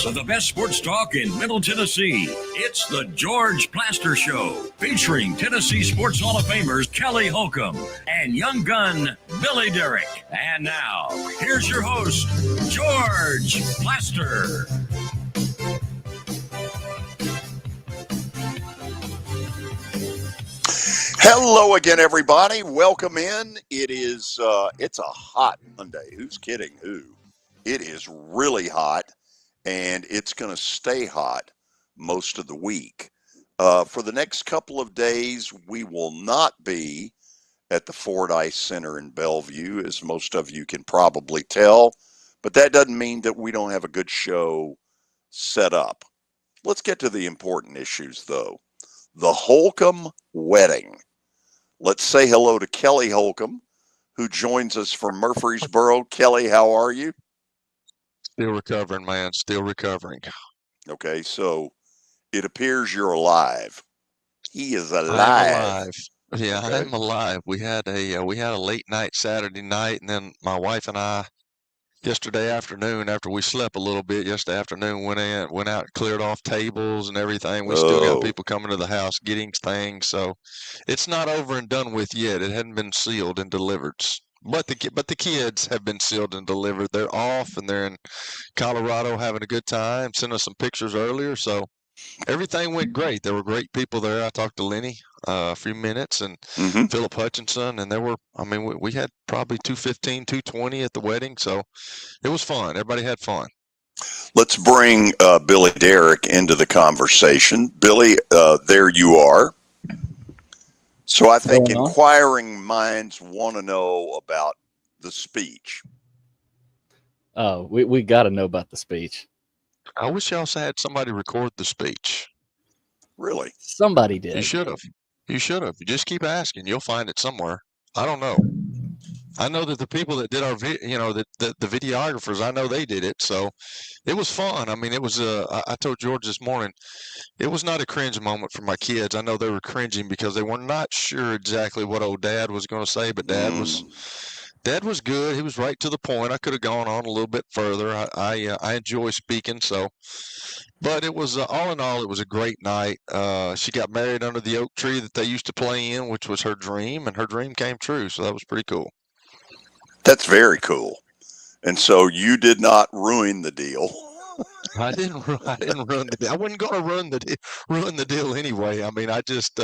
voice of the best sports talk in Middle Tennessee. It's the George Plaster Show, featuring Tennessee Sports Hall of Famers Kelly Holcomb and young gun Willy Daunic. And now, here's your host, George Plaster. Hello again, everybody. Welcome in. It's a hot Monday. Who's kidding who? It is really hot, and it's going to stay hot most of the week. For the next couple of days, we will not be at the Fordyce Center in Bellevue, as most of you can probably tell, but that doesn't mean that we don't have a good show set up. Let's get to the important issues, though. The Holcomb wedding. Let's say hello to Kelly Holcomb, who joins us from Murfreesboro. Kelly, how are you? Still recovering, man. Still recovering. Okay, so it appears you're alive. He is alive. I'm alive. Yeah, Okay. I'm alive. We had a late night Saturday night, and then my wife and I yesterday afternoon, after we slept a little bit yesterday afternoon, went out, cleared off tables and everything. We still got people coming to the house getting things, so it's not over and done with yet. It hadn't been sealed and delivered. But the kids have been sealed and delivered. They're off and they're in Colorado having a good time. Sent us some pictures earlier, so everything went great. There were great people there. I talked to Lenny a few minutes and Philip Hutchinson, and we had probably 215, 220 at the wedding, so it was fun. Everybody had fun. Let's bring Willy Daunic into the conversation. Billy, there you are. So I think inquiring minds want to know about the speech. Oh, we got to know about the speech. I wish y'all had somebody record the speech. Really? Somebody did. You should have. You just keep asking. You'll find it somewhere. I don't know. I know that the people that did our the videographers, I know they did it. So it was fun. I mean, it was, I told George this morning, it was not a cringe moment for my kids. I know they were cringing because they were not sure exactly what old Dad was going to say, but Dad was good. He was right to the point. I could have gone on a little bit further. I enjoy speaking, so. But it was, all in all, it was a great night. She got married under the oak tree that they used to play in, which was her dream, and her dream came true. So that was pretty cool. That's very cool. And so you did not ruin the deal. I didn't ruin the deal. I wasn't going to ruin the deal anyway. I mean, I just,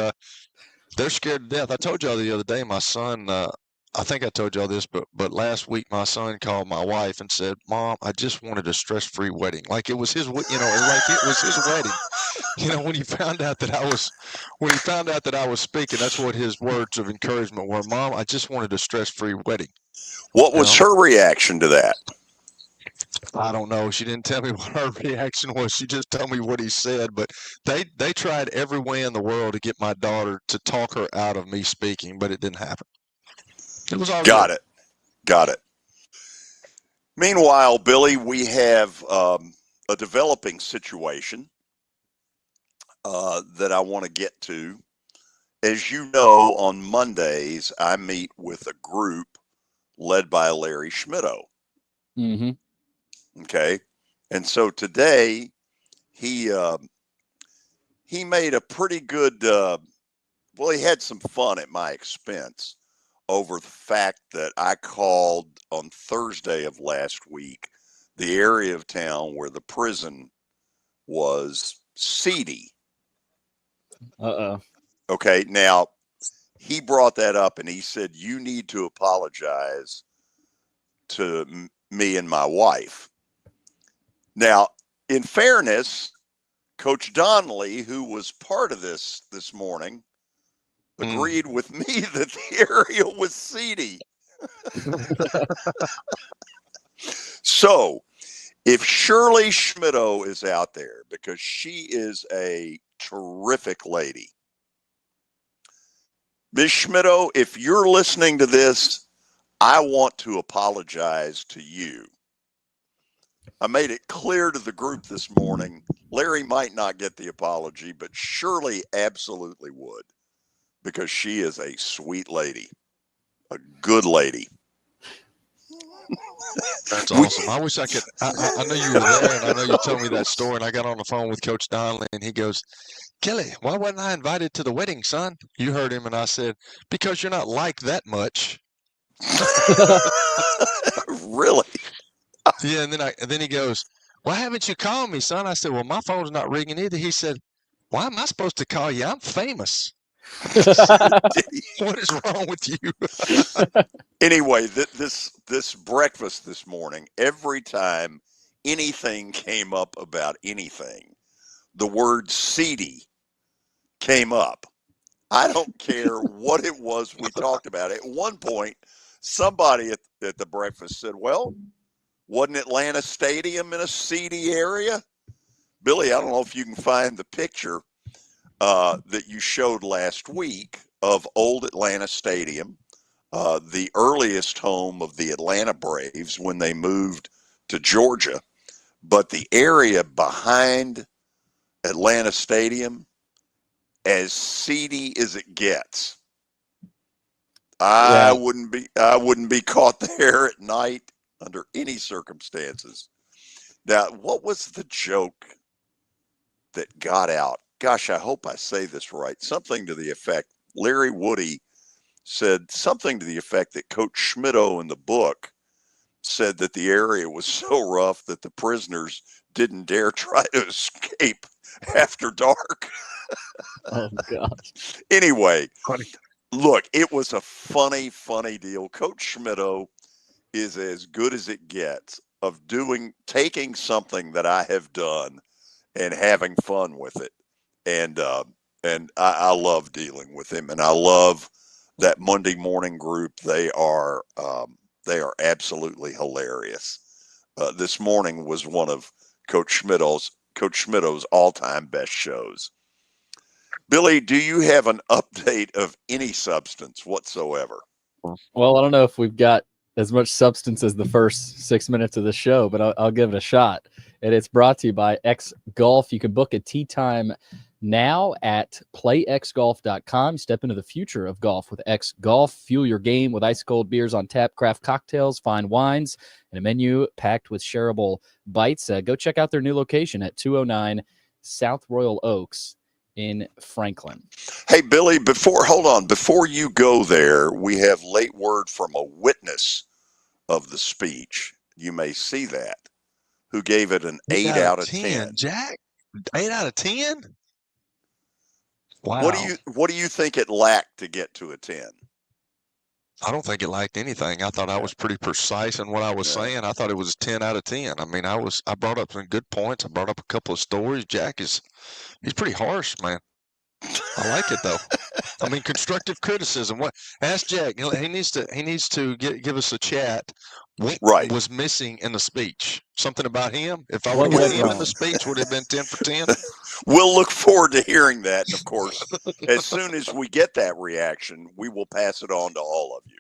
they're scared to death. I told y'all the other day, my son, I think I told y'all this, but last week my son called my wife and said, "Mom, I just wanted a stress-free wedding." Like it was his, like it was his wedding. When he found out that I was speaking, that's what his words of encouragement were. "Mom, I just wanted a stress-free wedding." What was her reaction to that? I don't know. She didn't tell me what her reaction was. She just told me what he said. But they tried every way in the world to get my daughter to talk her out of me speaking, but it didn't happen. It was all Got it. Meanwhile, Billy, we have a developing situation that I want to get to. As you know, on Mondays, I meet with a group led by Larry Schmittou. Mm-hmm. Okay. And so today he made a pretty good, he had some fun at my expense over the fact that I called on Thursday of last week the area of town where the prison was seedy. Uh-oh. Okay. Now, he brought that up and he said, "You need to apologize to me and my wife." Now, in fairness, Coach Donnelly, who was part of this morning, agreed with me that the area was seedy. So, if Shirley Schmittou is out there, because she is a terrific lady, Ms. Schmittou, if you're listening to this, I want to apologize to you. I made it clear to the group this morning, Larry might not get the apology, but Shirley absolutely would, because she is a sweet lady, a good lady. That's awesome. I wish I could. I know you were there, and I know you told me that story. And I got on the phone with Coach Donnelly, and he goes, "Kelly, why wasn't I invited to the wedding, son?" You heard him, and I said, "Because you're not liked that much." Really? Yeah, and then he goes, "Why haven't you called me, son?" I said, "Well, my phone's not ringing either." He said, "Why am I supposed to call you? I'm famous." What is wrong with you? Anyway, this breakfast this morning, every time anything came up about anything, the word seedy came up. I don't care what it was we talked about. At one point, somebody at the breakfast said, "Well, wasn't Atlanta Stadium in a seedy area?" Billy, I don't know if you can find the picture that you showed last week of old Atlanta Stadium, the earliest home of the Atlanta Braves when they moved to Georgia. But the area behind Atlanta Stadium, as seedy as it gets. I wouldn't be caught there at night under any circumstances. Now, what was the joke that got out? Gosh, I hope I say this right. Something to the effect, Larry Woody said something to the effect that Coach Schmittou in the book said that the area was so rough that the prisoners didn't dare try to escape after dark. Oh, gosh. Anyway, Funny. look, it was a funny deal. Coach Schmittou is as good as it gets of taking something that I have done and having fun with it. And I love dealing with him, and I love that Monday morning group. They are absolutely hilarious. This morning was one of Coach Schmittou's all-time best shows. Billy, do you have an update of any substance whatsoever? Well, I don't know if we've got as much substance as the first 6 minutes of the show, but I'll give it a shot. And it's brought to you by X Golf. You can book a tee time now at playxgolf.com. Step into the future of golf with X Golf. Fuel your game with ice cold beers on tap, craft cocktails, fine wines, and a menu packed with shareable bites. Go check out their new location at 209 South Royal Oaks in Franklin. Hey, Billy, before you go there, we have late word from a witness of the speech. You may see that, who gave it an 8 out of 10. Jack? 8 out of 10? Wow. What do you think it lacked to get to a 10? I don't think it lacked anything. I thought I was pretty precise in what I was saying. I thought it was 10 out of 10. I mean, I brought up some good points. I brought up a couple of stories. He's pretty harsh, man. I like it though. I mean, constructive criticism. Ask Jack. He needs to give us a chat. What was missing in the speech? Something about him? If I would have him in the speech, would it have been 10 for 10? We'll look forward to hearing that. And of course, as soon as we get that reaction, we will pass it on to all of you.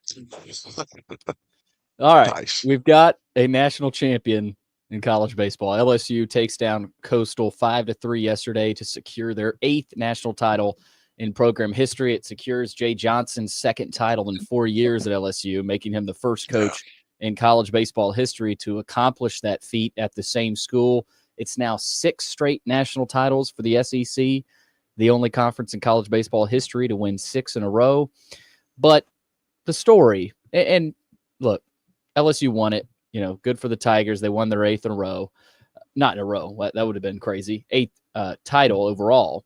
All right. Nice. We've got a national champion in college baseball. LSU takes down Coastal 5-3 yesterday to secure their 8th national title in program history. It secures Jay Johnson's 2nd title in 4 years at LSU, making him the first coach in college baseball history to accomplish that feat at the same school. It's now 6 straight national titles for the SEC, the only conference in college baseball history to win 6 in a row. But the story, and look, LSU won it. You know, good for the Tigers. They won their 8th in a row. Not in a row. That would have been crazy. 8th title overall.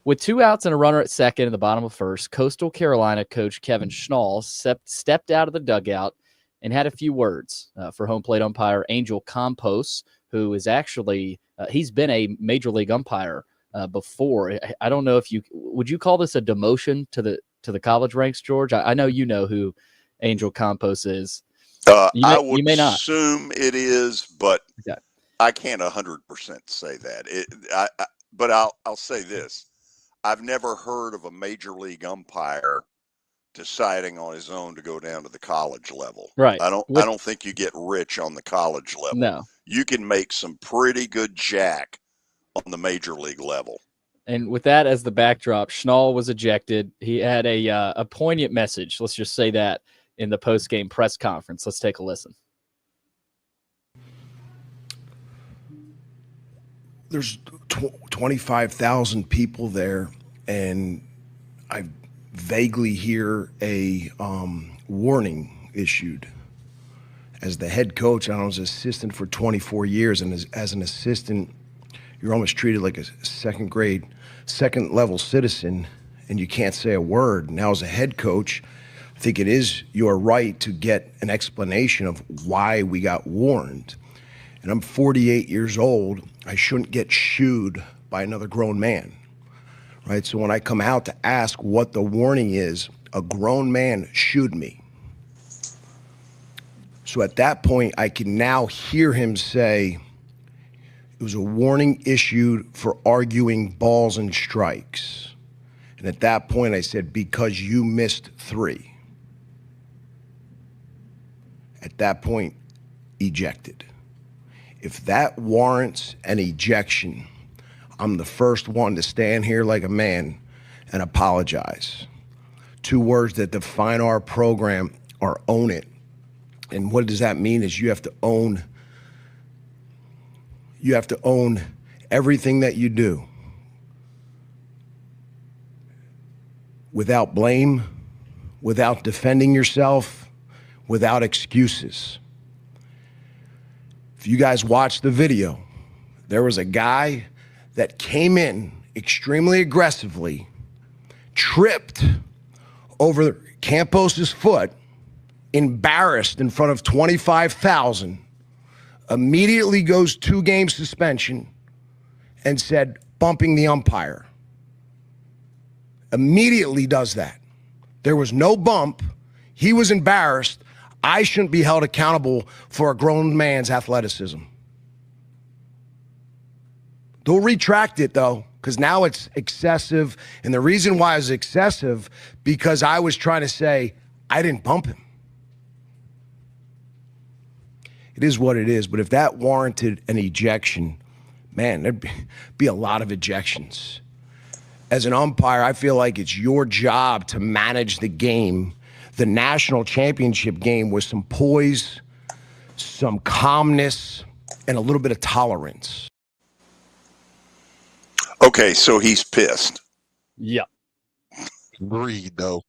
With 2 outs and a runner at second in the bottom of first, Coastal Carolina coach Kevin Schnall stepped out of the dugout and had a few words for home plate umpire Angel Campos, who is actually he's been a major league umpire before. I don't know if would you call this a demotion to the college ranks, George? I know you know who Angel Campos is. I would assume it is, but I can't 100% say that. But I'll say this: I've never heard of a major league umpire deciding on his own to go down to the college level. Right. I don't think you get rich on the college level. No. You can make some pretty good jack on the major league level. And with that as the backdrop, Schnall was ejected. He had a poignant message. Let's just say that in the post-game press conference. Let's take a listen. there's 25,000 people there, and I vaguely hear a warning issued. As the head coach, I was an assistant for 24 years, and as an assistant, you're almost treated like a second level citizen, and you can't say a word. Now, as a head coach, I think it is your right to get an explanation of why we got warned. And I'm 48 years old. I shouldn't get shooed by another grown man, right? So when I come out to ask what the warning is, a grown man shooed me. So at that point, I can now hear him say, it was a warning issued for arguing balls and strikes. And at that point, I said, because you missed 3. At that point, ejected. If that warrants an ejection, I'm the first one to stand here like a man and apologize. 2 words that define our program are own it. And what does that mean is you have to own everything that you do without blame, without defending yourself, without excuses. If you guys watched the video, there was a guy that came in extremely aggressively, tripped over Campos's foot, embarrassed in front of 25,000, immediately goes 2-game suspension and said, bumping the umpire. Immediately does that. There was no bump. He was embarrassed. I shouldn't be held accountable for a grown man's athleticism. They'll retract it, though, because now it's excessive. And the reason why it's excessive, because I was trying to say, I didn't bump him. It is what it is. But if that warranted an ejection, man, there'd be a lot of ejections. As an umpire, I feel like it's your job to manage the game, the national championship game, with some poise, some calmness, and a little bit of tolerance. Okay, so he's pissed. Yeah. Agreed, though.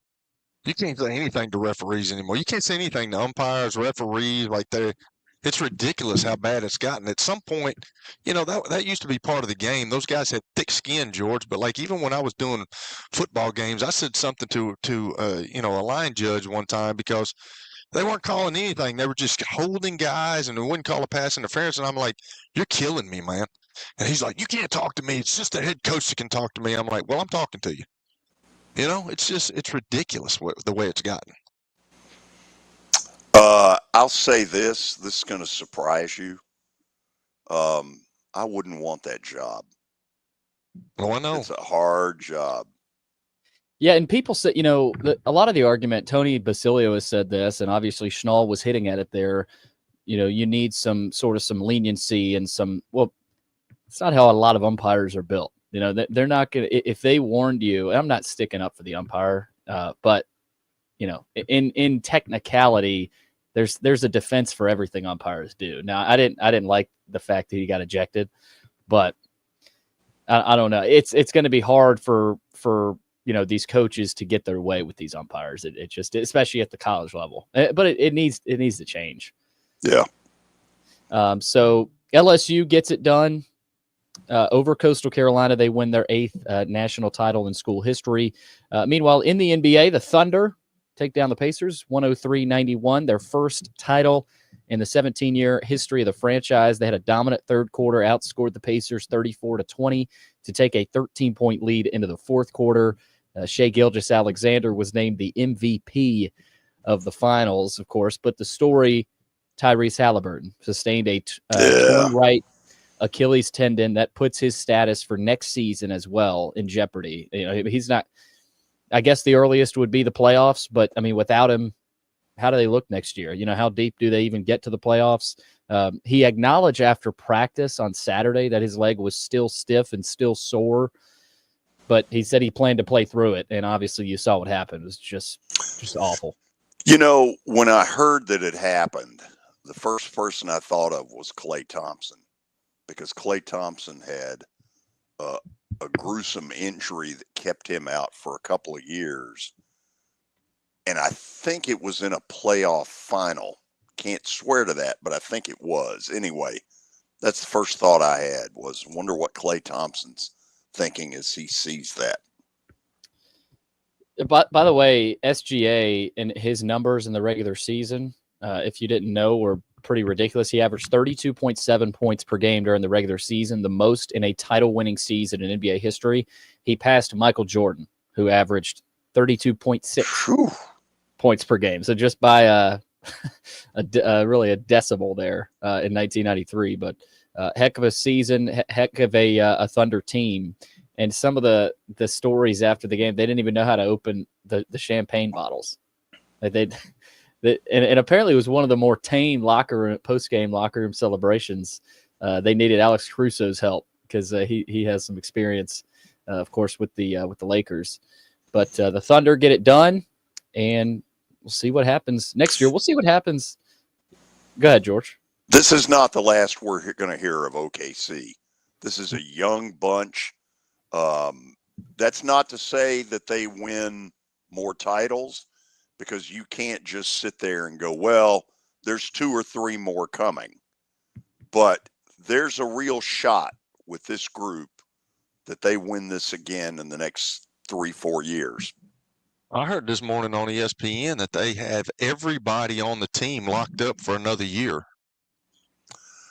You can't say anything to referees anymore. You can't say anything to umpires, referees, like it's ridiculous how bad it's gotten. At some point, that used to be part of the game. Those guys had thick skin, George. But like even when I was doing football games, I said something to a line judge one time because they weren't calling anything. They were just holding guys, and they wouldn't call a pass interference. And I'm like, "You're killing me, man." And he's like, "You can't talk to me. It's just the head coach that can talk to me." I'm like, "Well, I'm talking to you." It's ridiculous the way it's gotten. I'll say this is going to surprise you. I wouldn't want that job. Oh, I know. It's a hard job. Yeah, and people say, a lot of the argument, Tony Basilio has said this, and obviously Schnall was hitting at it there. You need some leniency and it's not how a lot of umpires are built. They're not going to, if they warned you, and I'm not sticking up for the umpire, but in technicality, there's a defense for everything umpires do. Now, I didn't like the fact that he got ejected, but I don't know. It's going to be hard for these coaches to get their way with these umpires. It just, especially at the college level, but it needs to change. Yeah. So LSU gets it done over Coastal Carolina. They win their 8th national title in school history. Meanwhile, in the NBA, the Thunder take down the Pacers 103-91, their first title in the 17-year history of the franchise. They had a dominant third quarter, outscored the Pacers 34-20 to take a 13-point lead into the fourth quarter. Shai Gilgeous-Alexander was named the MVP of the finals, of course, but the story, Tyrese Halliburton sustained a torn right Achilles tendon that puts his status for next season as well in jeopardy. He's not, I guess the earliest would be the playoffs, but I mean, without him, how do they look next year? How deep do they even get to the playoffs? He acknowledged after practice on Saturday that his leg was still stiff and still sore, but he said he planned to play through it. And obviously you saw what happened. It was just awful. When I heard that it happened, the first person I thought of was Klay Thompson, because Klay Thompson had a gruesome injury that kept him out for a couple of years. And I think it was in a playoff final. Can't swear to that, but I think it was. Anyway, that's the first thought I had was wonder what Klay Thompson's thinking as he sees that. By the way, SGA and his numbers in the regular season, if you didn't know, were pretty ridiculous. He averaged 32.7 points per game during the regular season, the most in a title-winning season in NBA history. He passed Michael Jordan, who averaged 32.6 points per game. So just by really a decibel there in 1993. But heck of a season, heck of a Thunder team. And some of the stories after the game, they didn't even know how to open the champagne bottles. And apparently it was one of the more tame post-game locker room celebrations. They needed Alex Caruso's help because he has some experience, of course, with the Lakers. But the Thunder get it done, and we'll see what happens next year. We'll see what happens. Go ahead, George. This is not the last we're going to hear of OKC. This is a young bunch. That's not to say that they win more titles, because you can't just sit there and go, well, there's 2 or 3 more coming. But there's a real shot with this group that they win this again in the next 3-4 years. I heard this morning on ESPN that they have everybody on the team locked up for another year,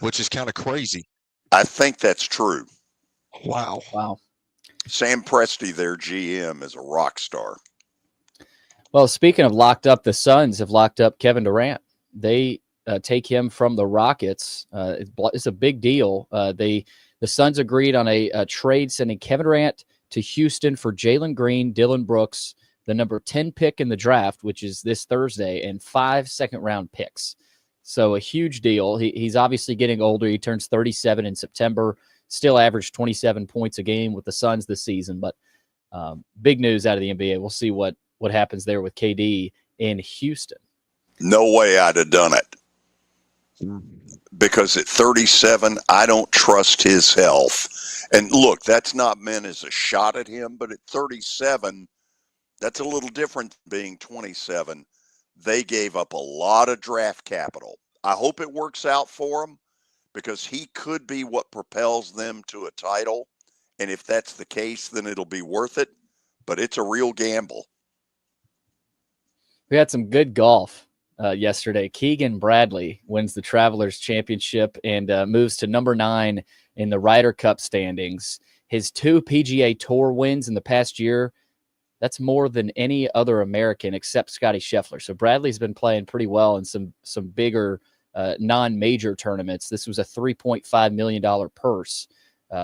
which is kind of crazy. I think that's true. Wow. Sam Presti, their GM, is a rock star. Well, speaking of locked up, the Suns have locked up Kevin Durant. They take him from the Rockets. It's a big deal. The Suns agreed on a trade sending Kevin Durant to Houston for Jalen Green, Dylan Brooks, the number 10 pick in the draft, which is this Thursday, and 5 second-round picks. So a huge deal. He's obviously getting older. He turns 37 in September. Still averaged 27 points a game with the Suns this season. But big news out of the NBA. We'll see what happens there with KD in Houston. No way I'd have done it. Because at 37, I don't trust his health. And look, that's not meant as a shot at him, but at 37, that's a little different than being 27. They gave up a lot of draft capital. I hope it works out for him, because he could be what propels them to a title. And if that's the case, then it'll be worth it. But it's a real gamble. We had some good golf yesterday. Keegan Bradley wins the Travelers Championship and moves to number 9 in the Ryder Cup standings. His 2 PGA Tour wins in the past year, that's more than any other American except Scotty Scheffler. So Bradley's been playing pretty well in some bigger non-major tournaments. This was a $3.5 million purse.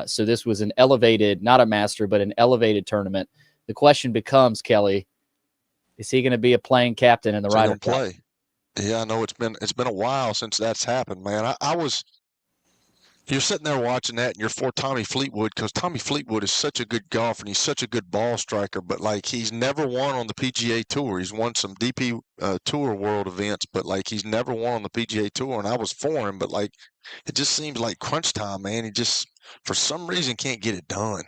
So this was an elevated, not a master, but an elevated tournament. The question becomes, Kelly, is he going to be a playing captain in the Ryder Cup? Play. Yeah, I know it's been a while since that's happened, man. You're sitting there watching that, and you're for Tommy Fleetwood, because Tommy Fleetwood is such a good golfer and he's such a good ball striker, but like he's never won on the PGA Tour. He's won some DP Tour World events, but like he's never won on the PGA Tour, and I was for him, but like it just seems like crunch time, man. He just for some reason can't get it done.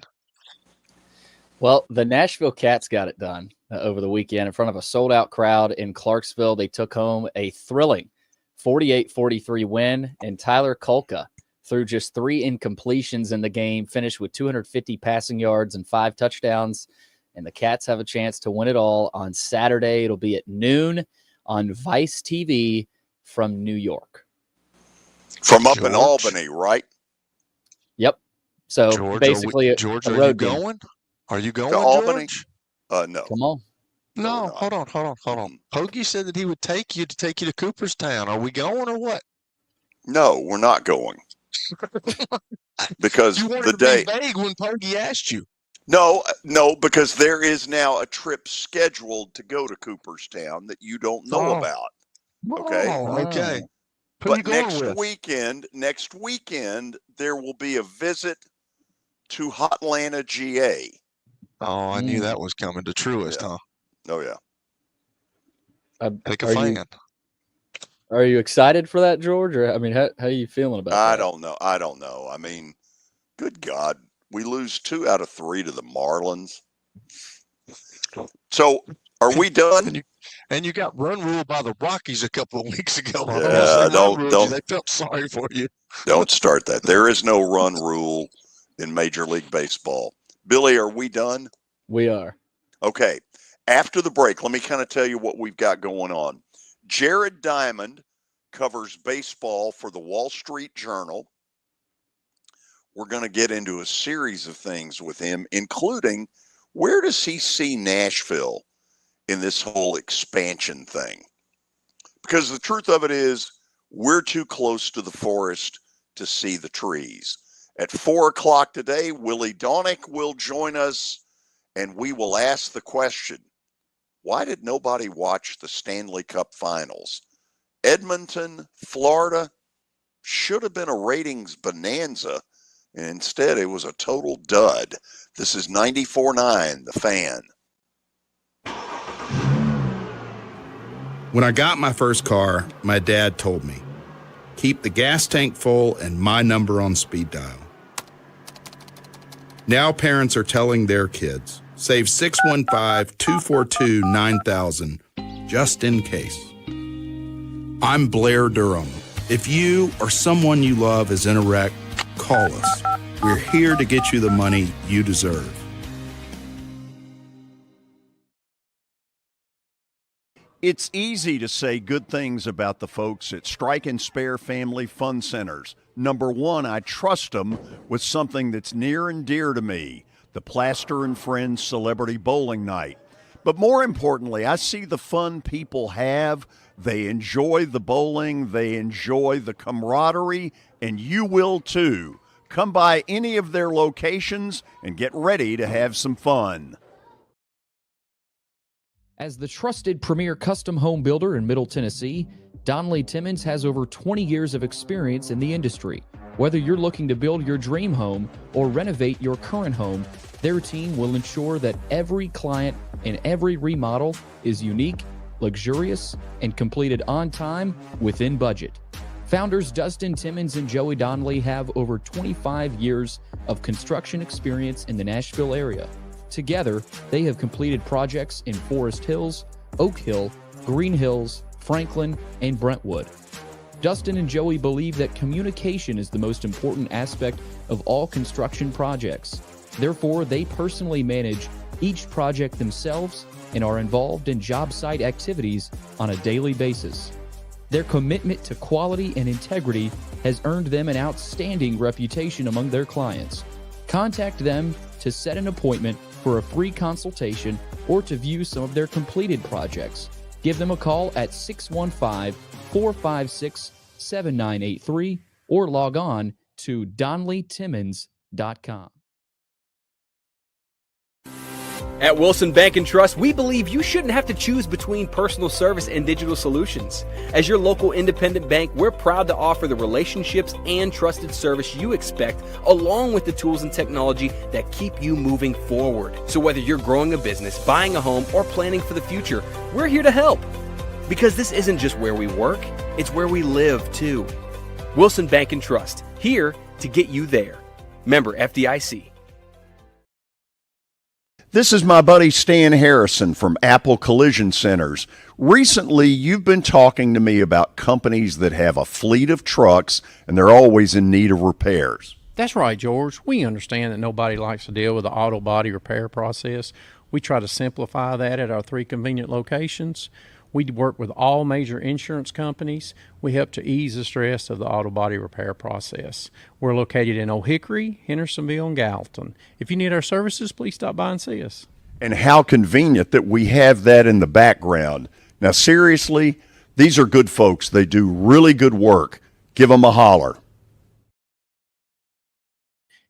Well, the Nashville Cats got it done over the weekend in front of a sold-out crowd in Clarksville. They took home a thrilling 48-43 win, and Tyler Kolka, through just 3 incompletions in the game, finished with 250 passing yards and 5 touchdowns. And the Cats have a chance to win it all on Saturday. It'll be at noon on Vice TV from New York. From up in Albany, right? Yep. So George, basically, George, a are road you game. going? Are you going, To Albany? George? No. Come on. No, No, hold on. Hoagie said that he would take you to Cooperstown. Are we going or what? No, we're not going. Because You wanted the to day. be vague when Hoagie asked you. No, because there is now a trip scheduled to go to Cooperstown that you don't know about. Okay. Oh, okay. Who you But going with? next weekend, there will be a visit to Hotlanta, GA. Oh, I knew that was coming. The Truest, Yeah. huh? Oh, yeah. Take a Are fan. you Are you excited for that, George? Or, I mean, how are you feeling about that? I don't know. I mean, good God, we lose 2 out of 3 to the Marlins. So, are we done? And you got run ruled by the Rockies a couple of weeks ago. Yeah, They felt sorry for you. Don't start that. There is no run rule in Major League Baseball. Billy, are we done? We are. Okay. After the break, let me kind of tell you what we've got going on. Jared Diamond covers baseball for the Wall Street Journal. We're going to get into a series of things with him, including where does he see Nashville in this whole expansion thing? Because the truth of it is, we're too close to the forest to see the trees. At 4 o'clock today, Willy Daunic will join us, and we will ask the question, why did nobody watch the Stanley Cup Finals? Edmonton, Florida, should have been a ratings bonanza, and instead it was a total dud. This is 94.9, The Fan. When I got my first car, my dad told me, keep the gas tank full and my number on speed dial. Now parents are telling their kids, save 615-242-9000 just in case. I'm Blair Durham. If you or someone you love is in a wreck, call us. We're here to get you the money you deserve. It's easy to say good things about the folks at Strike and Spare Family Fun Centers. Number one, I trust them with something that's near and dear to me, the Plaster and Friends Celebrity Bowling Night. But more importantly, I see the fun people have. They enjoy the bowling, they enjoy the camaraderie, and you will too. Come by any of their locations and get ready to have some fun. As the trusted premier custom home builder in Middle Tennessee, Donnelly Timmons has over 20 years of experience in the industry. Whether you're looking to build your dream home or renovate your current home, their team will ensure that every client and every remodel is unique, luxurious, and completed on time within budget. Founders Dustin Timmons and Joey Donnelly have over 25 years of construction experience in the Nashville area. Together, they have completed projects in Forest Hills, Oak Hill, Green Hills, Franklin, and Brentwood. Dustin and Joey believe that communication is the most important aspect of all construction projects. Therefore, they personally manage each project themselves and are involved in job site activities on a daily basis. Their commitment to quality and integrity has earned them an outstanding reputation among their clients. Contact them to set an appointment for a free consultation or to view some of their completed projects. Give them a call at 615-456-7983 or log on to DonnellyTimmons.com. At Wilson Bank & Trust, we believe you shouldn't have to choose between personal service and digital solutions. As your local independent bank, we're proud to offer the relationships and trusted service you expect, along with the tools and technology that keep you moving forward. So whether you're growing a business, buying a home, or planning for the future, we're here to help. Because this isn't just where we work, it's where we live too. Wilson Bank & Trust, here to get you there. Member FDIC. This is my buddy Stan Harrison from Apple Collision Centers. Recently, you've been talking to me about companies that have a fleet of trucks and they're always in need of repairs. That's right, George. We understand that nobody likes to deal with the auto body repair process. We try to simplify that at our 3 convenient locations. We work with all major insurance companies. We help to ease the stress of the auto body repair process. We're located in Old Hickory, Hendersonville, and Gallatin. If you need our services, please stop by and see us. And how convenient that we have that in the background. Now, seriously, these are good folks. They do really good work. Give them a holler.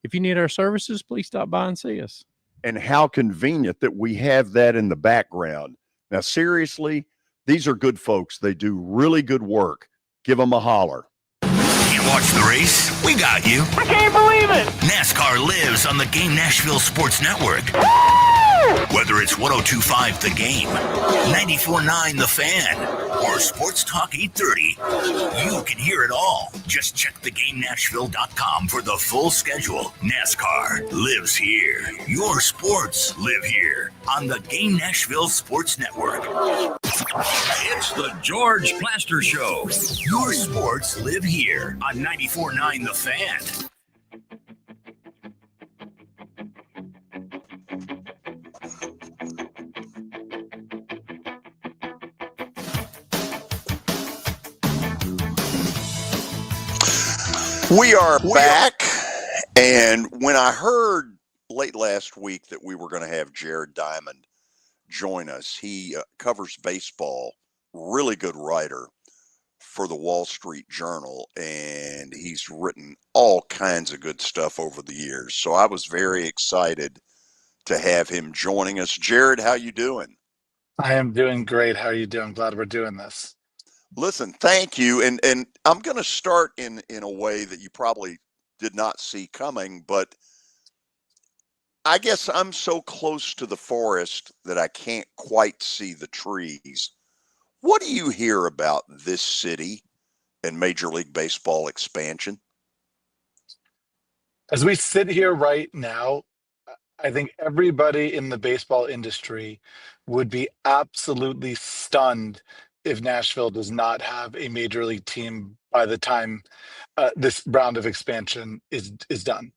If you need our services, please stop by and see us. And how convenient that we have that in the background. Now, seriously, these are good folks. They do really good work. Give them a holler. Can't watch the race? We got you. I can't believe it! NASCAR lives on the Game Nashville Sports Network. Woo! Whether it's 102.5 The Game, 94.9 The Fan, or Sports Talk 830, you can hear it all. Just check thegamenashville.com for the full schedule. NASCAR lives here. Your sports live here on the Game Nashville Sports Network. It's the George Plaster Show. Your sports live here on 94.9 The Fan. We are back, and when I heard late last week that we were going to have Jared Diamond join us, he covers baseball, really good writer for the Wall Street Journal, and he's written all kinds of good stuff over the years. So I was very excited to have him joining us. Jared, how you doing? I am doing great. How are you doing? Glad we're doing this. Listen, thank you. And I'm going to start in a way that you probably did not see coming, but I guess I'm so close to the forest that I can't quite see the trees. What do you hear about this city and Major League Baseball expansion? As we sit here right now, I think everybody in the baseball industry would be absolutely stunned if Nashville does not have a major league team by the time this round of expansion is done.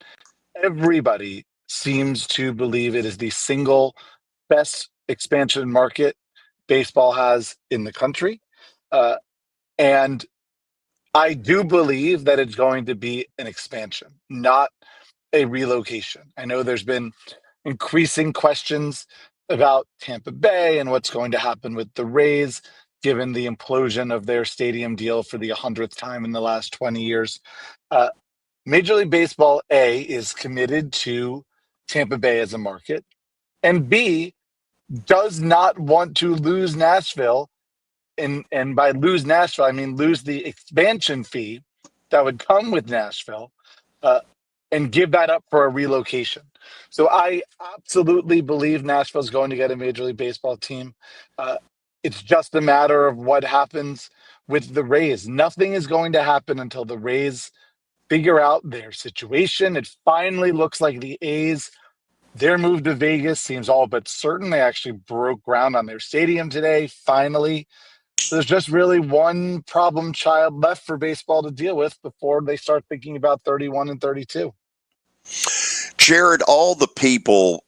Everybody seems to believe it is the single best expansion market baseball has in the country. And I do believe that it's going to be an expansion, not a relocation. I know there's been increasing questions about Tampa Bay and what's going to happen with the Rays, given the implosion of their stadium deal for the 100th time in the last 20 years. Major League Baseball, A, is committed to Tampa Bay as a market, and B, does not want to lose Nashville. And by lose Nashville, I mean lose the expansion fee that would come with Nashville, and give that up for a relocation. So I absolutely believe Nashville's going to get a Major League Baseball team. It's just a matter of what happens with the Rays. Nothing is going to happen until the Rays figure out their situation. It finally looks like the A's, their move to Vegas seems all but certain. They actually broke ground on their stadium today, finally. There's just really one problem child left for baseball to deal with before they start thinking about 31 and 32. Jared, all the people,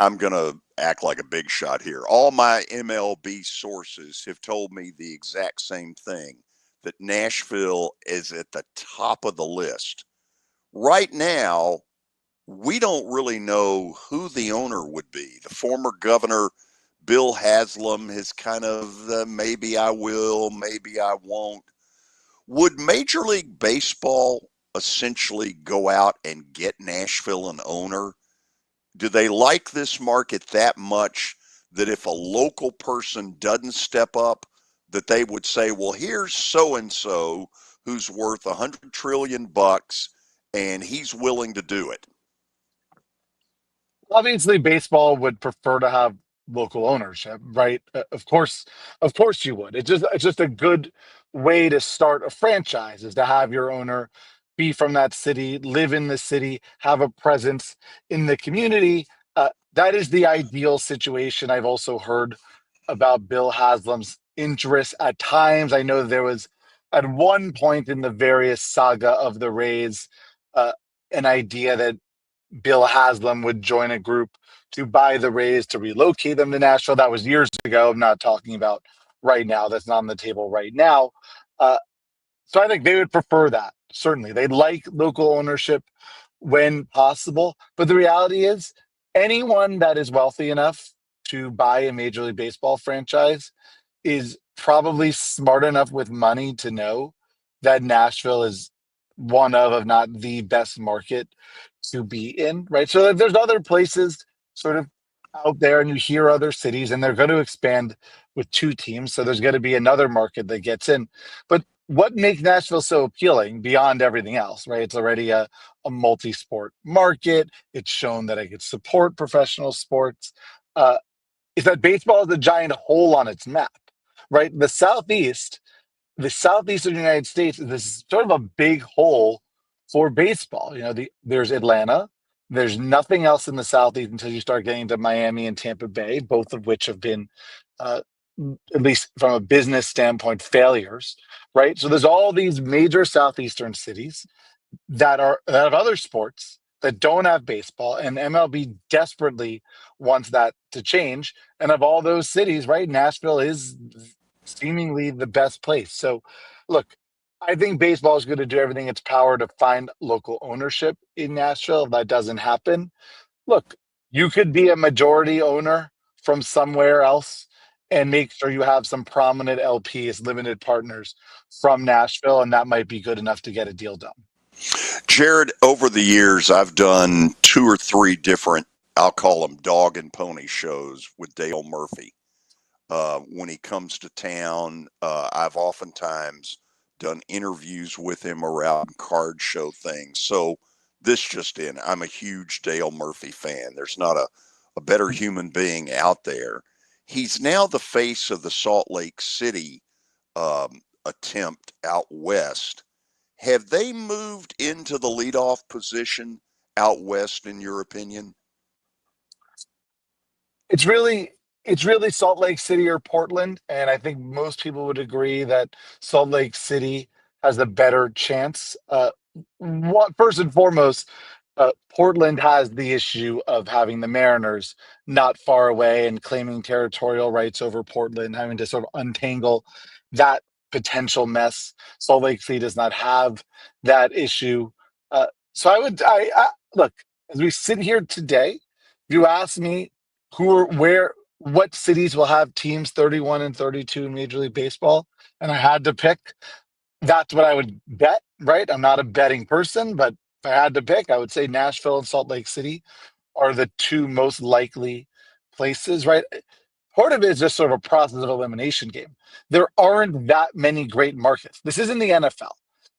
I'm going to act like a big shot here. All my MLB sources have told me the exact same thing, that Nashville is at the top of the list. Right now, we don't really know who the owner would be. The former governor, Bill Haslam, has kind of maybe I will, maybe I won't. Would Major League Baseball essentially go out and get Nashville an owner? Do they like this market that much that if a local person doesn't step up, that they would say, well, here's so-and-so who's worth $100 trillion and he's willing to do it? Obviously, baseball would prefer to have local ownership, right? Of course you would. It's just a good way to start a franchise, is to have your owner be from that city, live in the city, have a presence in the community. That is the ideal situation. I've also heard about Bill Haslam's interest at times. I know there was at one point in the various saga of the Rays, an idea that Bill Haslam would join a group to buy the Rays to relocate them to Nashville. That was years ago. I'm not talking about right now. That's not on the table right now. So I think they would prefer that. Certainly. They'd like local ownership when possible. But the reality is, anyone that is wealthy enough to buy a Major League Baseball franchise is probably smart enough with money to know that Nashville is one of, if not the best market to be in, right? So there's other places sort of out there, and you hear other cities, and they're going to expand with two teams. So there's going to be another market that gets in. But what makes Nashville so appealing beyond everything else, right? It's already a multi-sport market. It's shown that it could support professional sports. is that baseball is a giant hole on its map, right? The southeastern United States is this sort of a big hole for baseball. There's Atlanta. There's nothing else in the southeast until you start getting to Miami and Tampa Bay, both of which have been, uh, at least from a business standpoint, failures, right? So there's all these major southeastern cities that have other sports that don't have baseball, and MLB desperately wants that to change. And of all those cities, right, Nashville is seemingly the best place. So, look, I think baseball is going to do everything in its power to find local ownership in Nashville. If that doesn't happen, look, you could be a majority owner from somewhere else and make sure you have some prominent LPs, limited partners from Nashville, and that might be good enough to get a deal done. Jared, over the years, I've done 2 or 3 different, I'll call them dog and pony shows with Dale Murphy. When he comes to town, I've oftentimes done interviews with him around card show things. So this just in, I'm a huge Dale Murphy fan. There's not a better human being out there. He's now the face of the Salt Lake City attempt out west. Have they moved into the leadoff position out west, in your opinion? It's really Salt Lake City or Portland, and I think most people would agree that Salt Lake City has a better chance. First and foremost, Portland has the issue of having the Mariners not far away and claiming territorial rights over Portland, having to sort of untangle that potential mess. Salt Lake City does not have that issue. So I look, as we sit here today, if you ask me what cities will have teams 31 and 32 in Major League Baseball, and I had to pick, that's what I would bet, right? I'm not a betting person, but if I had to pick, I would say Nashville and Salt Lake City are the 2 most likely places, right? Part of it is just sort of a process of elimination game. There aren't that many great markets. This isn't the NFL.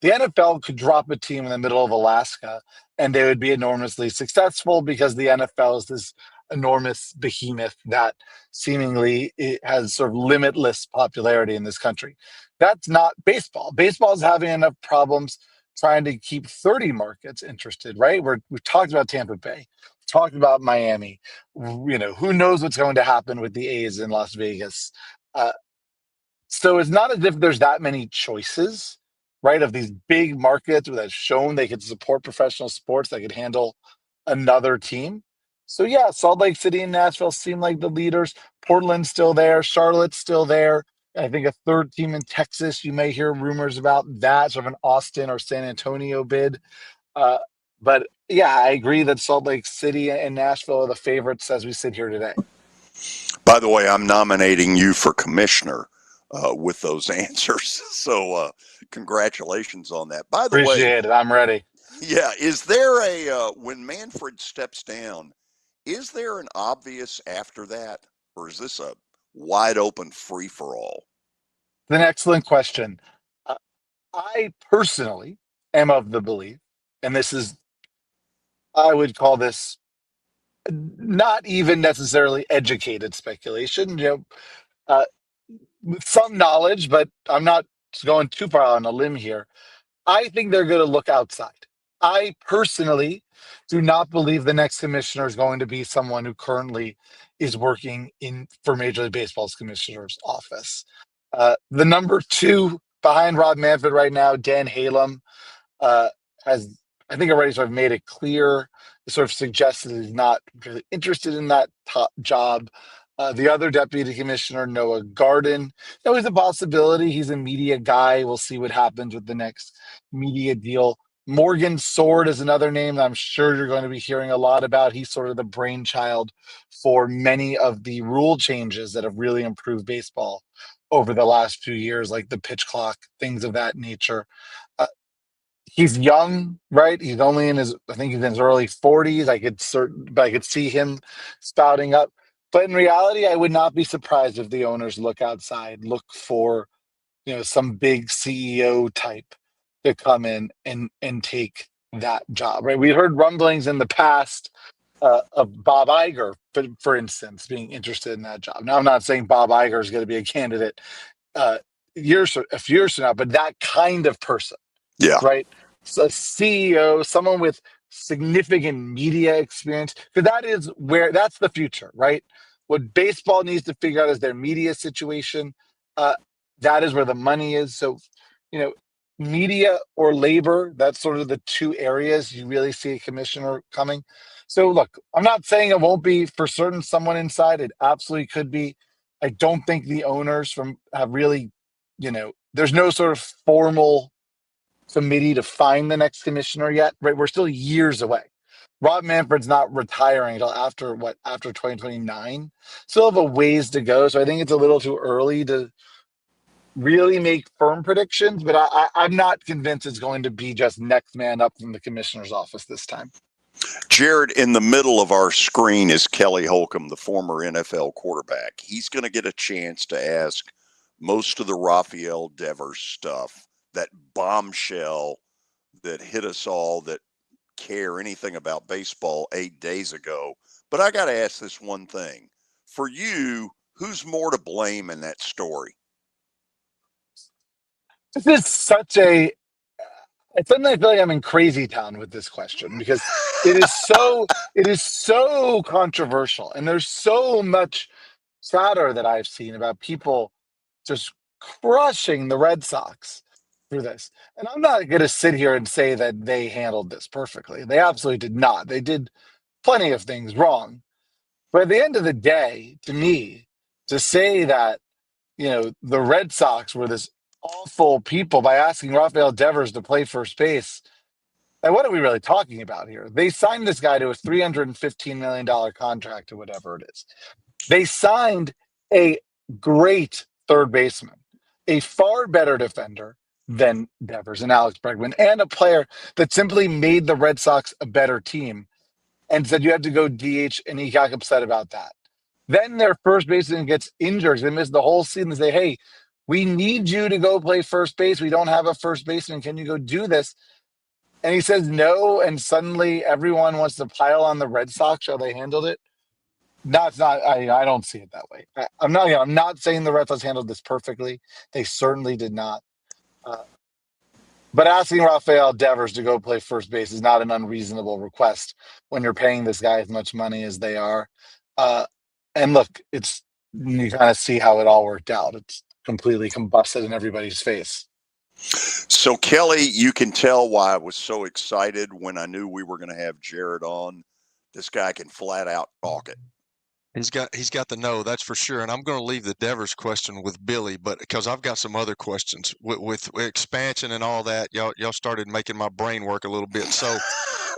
The NFL could drop a team in the middle of Alaska and they would be enormously successful because the NFL is this enormous behemoth that seemingly it has sort of limitless popularity in this country. That's not baseball. Baseball is having enough problems trying to keep 30 markets interested, right? We've talked about Tampa Bay, talked about Miami. Who knows what's going to happen with the A's in Las Vegas. So it's not as if there's that many choices, right, of these big markets that have shown they could support professional sports that could handle another team. So yeah, Salt Lake City and Nashville seem like the leaders. Portland's still there. Charlotte's still there. I think a third team in Texas, you may hear rumors about that, sort of an Austin or San Antonio bid. But yeah, I agree that Salt Lake City and Nashville are the favorites as we sit here today. By the way, I'm nominating you for commissioner with those answers. So congratulations on that. By the way, appreciate it. I'm ready. Yeah, is there when Manfred steps down, is there an obvious after that, or is this a wide open free for all? An excellent question. I personally am of the belief, and I would call this not even necessarily educated speculation, with some knowledge, but I'm not going too far on a limb here. I think they're going to look outside. I personally do not believe the next commissioner is going to be someone who currently is working for Major League Baseball's commissioner's office. The number 2 behind Rob Manfred right now, Dan Halem, has, I think, already sort of made it clear, sort of suggested he's not really interested in that top job. The other deputy commissioner, Noah Garden, that was a possibility. He's a media guy. We'll see what happens with the next media deal. Morgan Sword is another name that I'm sure you're going to be hearing a lot about. He's sort of the brainchild for many of the rule changes that have really improved baseball over the last few years, like the pitch clock, things of that nature. He's young, right? He's only I think he's in his early 40s. I could see him spouting up. But in reality, I would not be surprised if the owners look outside, look for, some big CEO type to come in and take that job, right? We heard rumblings in the past of Bob Iger, for instance, being interested in that job. Now, I'm not saying Bob Iger is going to be a candidate a few years from now, but that kind of person, Yeah. right? So a CEO, someone with significant media experience, because that's the future, right? What baseball needs to figure out is their media situation. Uh, that is where the money is. So, you know, media or labor, that's sort of the two areas you really see a commissioner coming. So, look, I'm not saying it won't be for certain someone inside. It absolutely could be. I don't think the owners have really, there's no sort of formal committee to find the next commissioner yet, right? We're still years away. Rob Manfred's not retiring until after 2029. Still have a ways to go. So I think it's a little too early to really make firm predictions, but I'm not convinced it's going to be just next man up from the commissioner's office this time. Jared, in the middle of our screen is Kelly Holcomb, the former NFL quarterback. He's going to get a chance to ask most of the Rafael Devers stuff, that bombshell that hit us all that care anything about baseball 8 days ago. But I got to ask this one thing. For you, who's more to blame in that story? This is such a It's something I feel like I'm in crazy town with this question, because it is so controversial, and there's so much chatter that I've seen about people just crushing the Red Sox through this. And I'm not going to sit here and say that they handled this perfectly. They absolutely did not. They did plenty of things wrong. But at the end of the day, to me, to say that, the Red Sox were this awful people by asking Rafael Devers to play first base. And what are we really talking about here? They signed this guy to a $315 million contract or whatever it is. They signed a great third baseman, a far better defender than Devers and Alex Bregman, and a player that simply made the Red Sox a better team, and said you had to go DH, and he got upset about that. Then their first baseman gets injured. They miss the whole season. They say, hey, we need you to go play first base. We don't have a first baseman. Can you go do this? And he says no, and suddenly everyone wants to pile on the Red Sox how they handled it. That's not. I don't see it that way. I'm not saying the Red Sox handled this perfectly. They certainly did not. But asking Rafael Devers to go play first base is not an unreasonable request when you're paying this guy as much money as they are. And look, you kind of see how it all worked out. It's completely combusted in everybody's face. So, Kelly, you can tell why I was so excited when I knew we were going to have Jared on. This guy can flat out talk it. He's got the no, that's for sure. And I'm going to leave the Devers question with Billy, but because I've got some other questions with expansion and all that. Y'all started making my brain work a little bit. So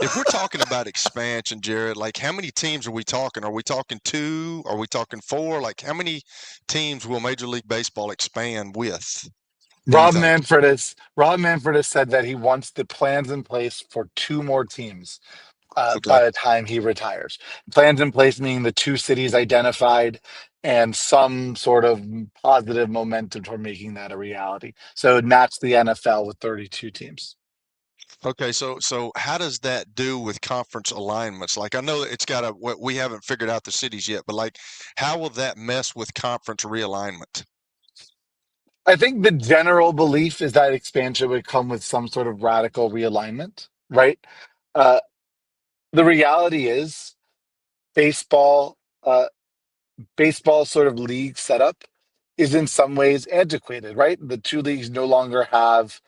if we're talking about expansion, Jared, like how many teams are we talking? Are we talking 2? Are we talking 4? Like how many teams will Major League Baseball expand with? Rob Manfred has said that he wants the plans in place for 2 more teams by the time he retires. Plans in place meaning the 2 cities identified and some sort of positive momentum toward making that a reality. So it matched the NFL with 32 teams. Okay, so how does that do with conference alignments? Like I know it's got we haven't figured out the cities yet, but like how will that mess with conference realignment? I think the general belief is that expansion would come with some sort of radical realignment, right? The reality is baseball sort of league setup is in some ways antiquated, right? The 2 leagues no longer have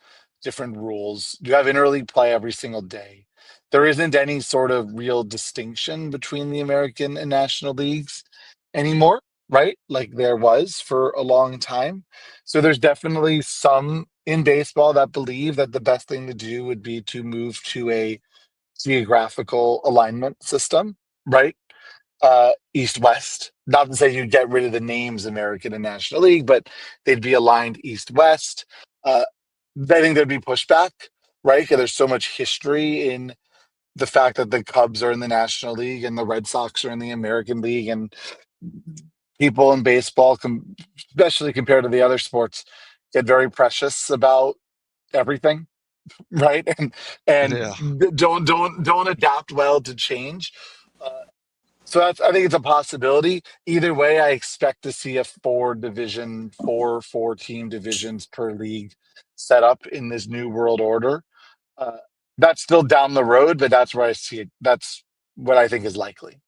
different rules. You have interleague play every single day. There isn't any sort of real distinction between the American and National Leagues anymore, right? Like there was for a long time. So there's definitely some in baseball that believe that the best thing to do would be to move to a geographical alignment system, right? East-West. Not to say you get rid of the names American and National League, but they'd be aligned East-West. I think there'd be pushback, right? Because there's so much history in the fact that the Cubs are in the National League and the Red Sox are in the American League, and people in baseball, especially compared to the other sports, get very precious about everything, right? And Yeah. don't adapt well to change. So I think it's a possibility. Either way, I expect to see a four team divisions per league set up in this new world order. Uh, that's still down the road, but that's where I see it. That's what I think is likely.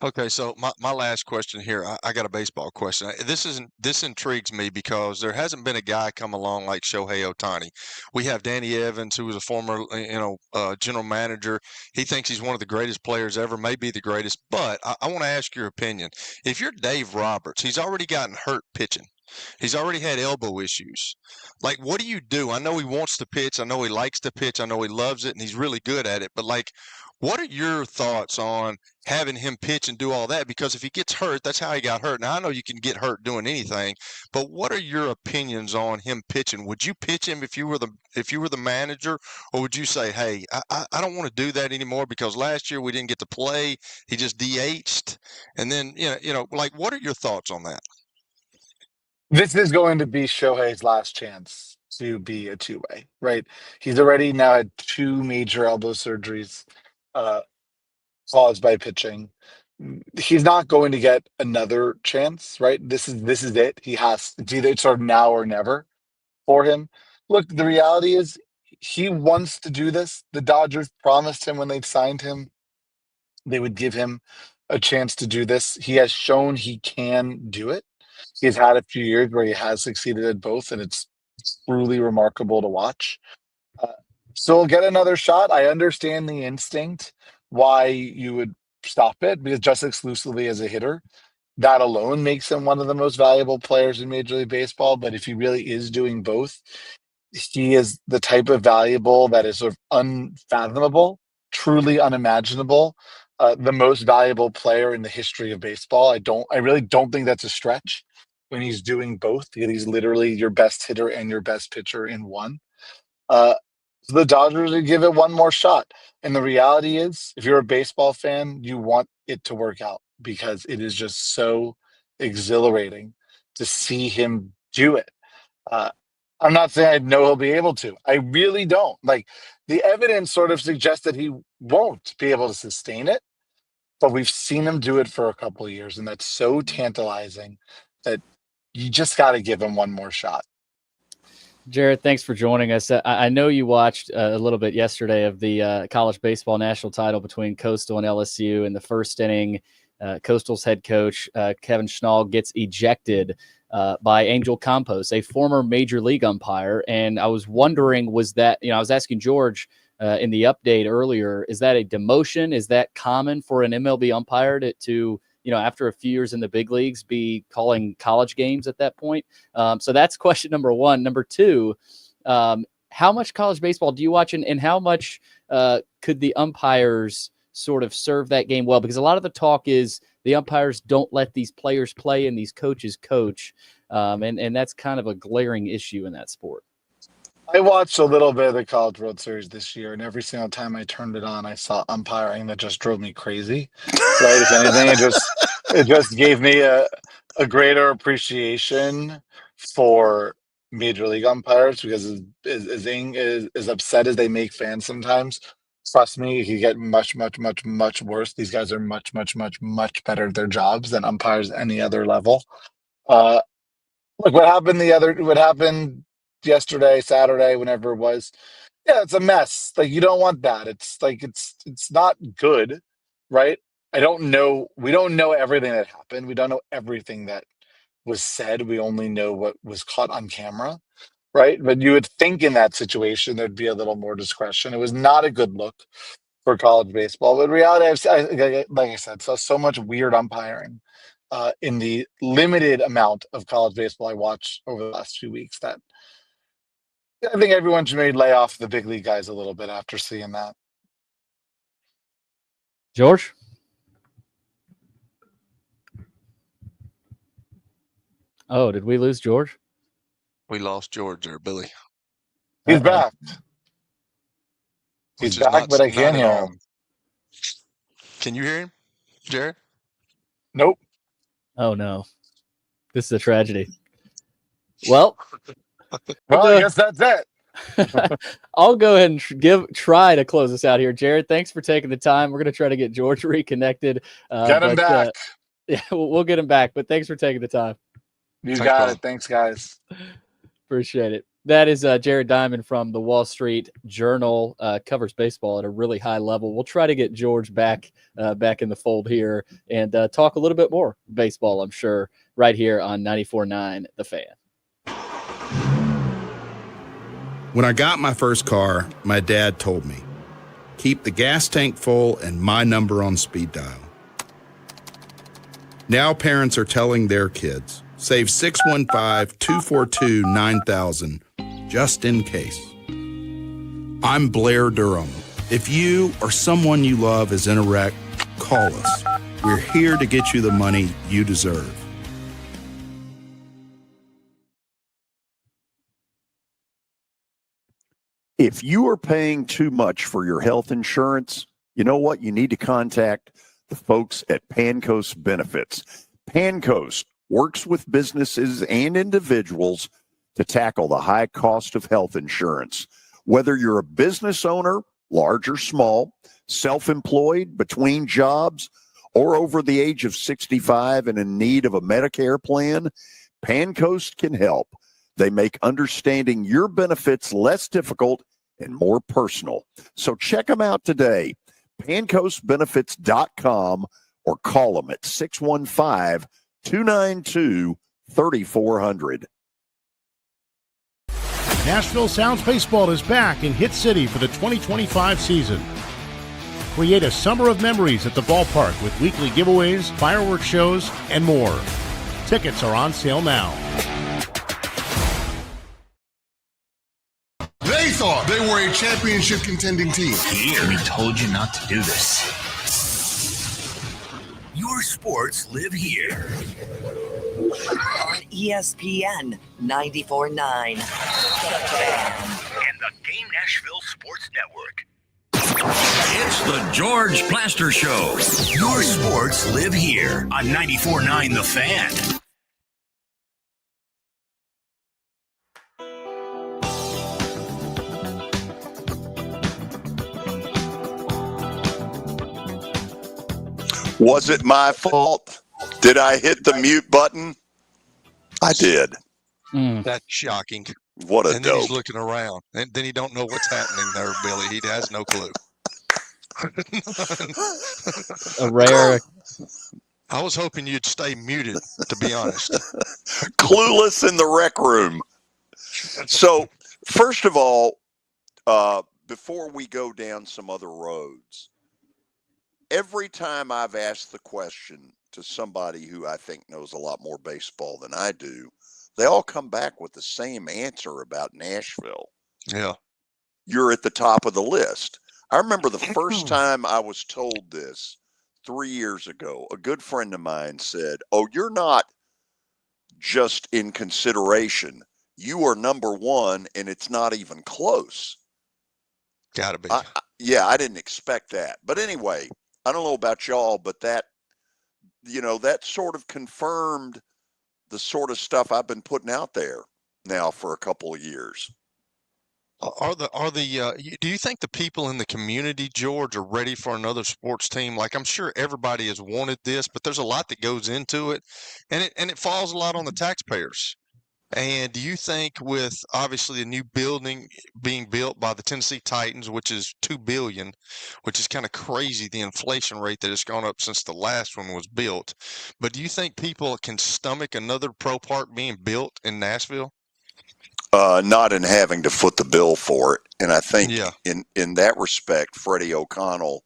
Okay, so my last question here, I got a baseball question. This intrigues me because there hasn't been a guy come along like Shohei Ohtani. We have Danny Evans, who was a former, general manager. He thinks he's one of the greatest players ever, maybe the greatest. But I want to ask your opinion. If you're Dave Roberts, he's already gotten hurt pitching. He's already had elbow issues. Like, what do you do? I know he wants to pitch. I know he likes to pitch. I know he loves it, and he's really good at it. But like, what are your thoughts on having him pitch and do all that? Because if he gets hurt, that's how he got hurt. Now I know you can get hurt doing anything, but what are your opinions on him pitching? Would you pitch him if you were the manager, or would you say, hey, I don't want to do that anymore because last year we didn't get to play. He just DH'd, and then like, what are your thoughts on that? This is going to be Shohei's last chance to be a two-way, right? He's already now had two major elbow surgeries caused by pitching. He's not going to get another chance, right? This is it. It's either sort of now or never for him. Look, the reality is he wants to do this. The Dodgers promised him when they signed him they would give him a chance to do this. He has shown he can do it. He's had a few years where he has succeeded at both, and it's truly remarkable to watch. So he'll get another shot. I understand the instinct why you would stop it, because just exclusively as a hitter, that alone makes him one of the most valuable players in Major League Baseball. But if he really is doing both, he is the type of valuable that is sort of unfathomable, truly unimaginable. The most valuable player in the history of baseball. I really don't think that's a stretch when he's doing both, because he's literally your best hitter and your best pitcher in one. So the Dodgers would give it one more shot. And the reality is, if you're a baseball fan, you want it to work out because it is just so exhilarating to see him do it. I'm not saying I know he'll be able to. I really don't. Like, the evidence sort of suggests that he won't be able to sustain it, but we've seen him do it for a couple of years, and that's so tantalizing that you just got to give him one more shot. Jared, thanks for joining us. I know you watched a little bit yesterday of the college baseball national title between Coastal and LSU. In the first inning, Coastal's head coach, Kevin Schnall, gets ejected by Angel Campos, a former major league umpire. And I was wondering, was that, I was asking George in the update earlier, is that a demotion? Is that common for an MLB umpire to after a few years in the big leagues, be calling college games at that point? So that's question number one. Number two, how much college baseball do you watch, and how much could the umpires sort of serve that game well? Because a lot of the talk is the umpires don't let these players play and these coaches coach. And that's kind of a glaring issue in that sport. I watched a little bit of the College World Series this year, and every single time I turned it on, I saw umpiring that just drove me crazy. Right? If anything, it just gave me a greater appreciation for major league umpires, because as upset as they make fans sometimes, trust me, it can get much, much, much, much worse. These guys are much, much, much, much better at their jobs than umpires at any other level. Look, what happened yesterday, Saturday, whenever it was. Yeah, it's a mess. Like, you don't want that. It's like it's not good, right? We don't know everything that happened. We don't know everything that was said. We only know what was caught on camera, right? But you would think in that situation there'd be a little more discretion. It was not a good look for college baseball. But in reality, like I said, saw so much weird umpiring in the limited amount of college baseball I watched over the last few weeks that I think everyone should maybe lay off the big league guys a little bit after seeing that. George? Oh, did we lose George? We lost George there, Billy. He's back. He's back, but I can't hear him. Can you hear him, Jared? Nope. Oh, no. This is a tragedy. Well, I guess that's it. I'll go ahead and try to close us out here. Jared, thanks for taking the time. We're going to try to get George reconnected. Get him back. Yeah, we'll get him back, but thanks for taking the time. You got it. Thanks, guys. Appreciate it. That is Jared Diamond from the Wall Street Journal, covers baseball at a really high level. We'll try to get George back in the fold here and talk a little bit more baseball, I'm sure, right here on 94.9 The Fan. When I got my first car, my dad told me, keep the gas tank full and my number on speed dial. Now parents are telling their kids, save 615-242-9000 just in case. I'm Blair Durham. If you or someone you love is in a wreck, call us. We're here to get you the money you deserve. If you are paying too much for your health insurance, you know what? You need to contact the folks at Pancoast Benefits. Pancoast works with businesses and individuals to tackle the high cost of health insurance. Whether you're a business owner, large or small, self-employed, between jobs, or over the age of 65 and in need of a Medicare plan, Pancoast can help. They make understanding your benefits less difficult and more personal. So check them out today, pancoastbenefits.com, or call them at 615-292-3400. Nashville Sounds Baseball is back in Hit City for the 2025 season. Create a summer of memories at the ballpark with weekly giveaways, fireworks shows, and more. Tickets are on sale now. They thought they were a championship contending team. Here, we told you not to do this. Your sports live here. On ESPN 94.9. And the Game Nashville Sports Network. It's the George Plaster Show. Your sports live here on 94.9 The Fan. Was it my fault? Did I hit the mute button? I did. That's shocking. What a and then dope. he's looking around. And then he don't know what's happening there, Billy. He has no clue. A rare. I was hoping you'd stay muted, to be honest. Clueless in the rec room. So, first of all, before we go down some other roads, every time I've asked the question to somebody who I think knows a lot more baseball than I do, they all come back with the same answer about Nashville. Yeah. You're at the top of the list. I remember the first time I was told this 3 years ago, a good friend of mine said, "Oh, you're not just in consideration. You are number one, and it's not even close." Gotta be. I didn't expect that. But anyway, I don't know about y'all, but that sort of confirmed the sort of stuff I've been putting out there now for a couple of years. Do you think the people in the community, George, are ready for another sports team? Like, I'm sure everybody has wanted this, but there's a lot that goes into it, and it falls a lot on the taxpayers. And do you think, with obviously a new building being built by the Tennessee Titans, which is $2 billion, which is kind of crazy, the inflation rate that has gone up since the last one was built, but do you think people can stomach another pro park being built in Nashville? Not in having to foot the bill for it. And I think in that respect, Freddie O'Connell,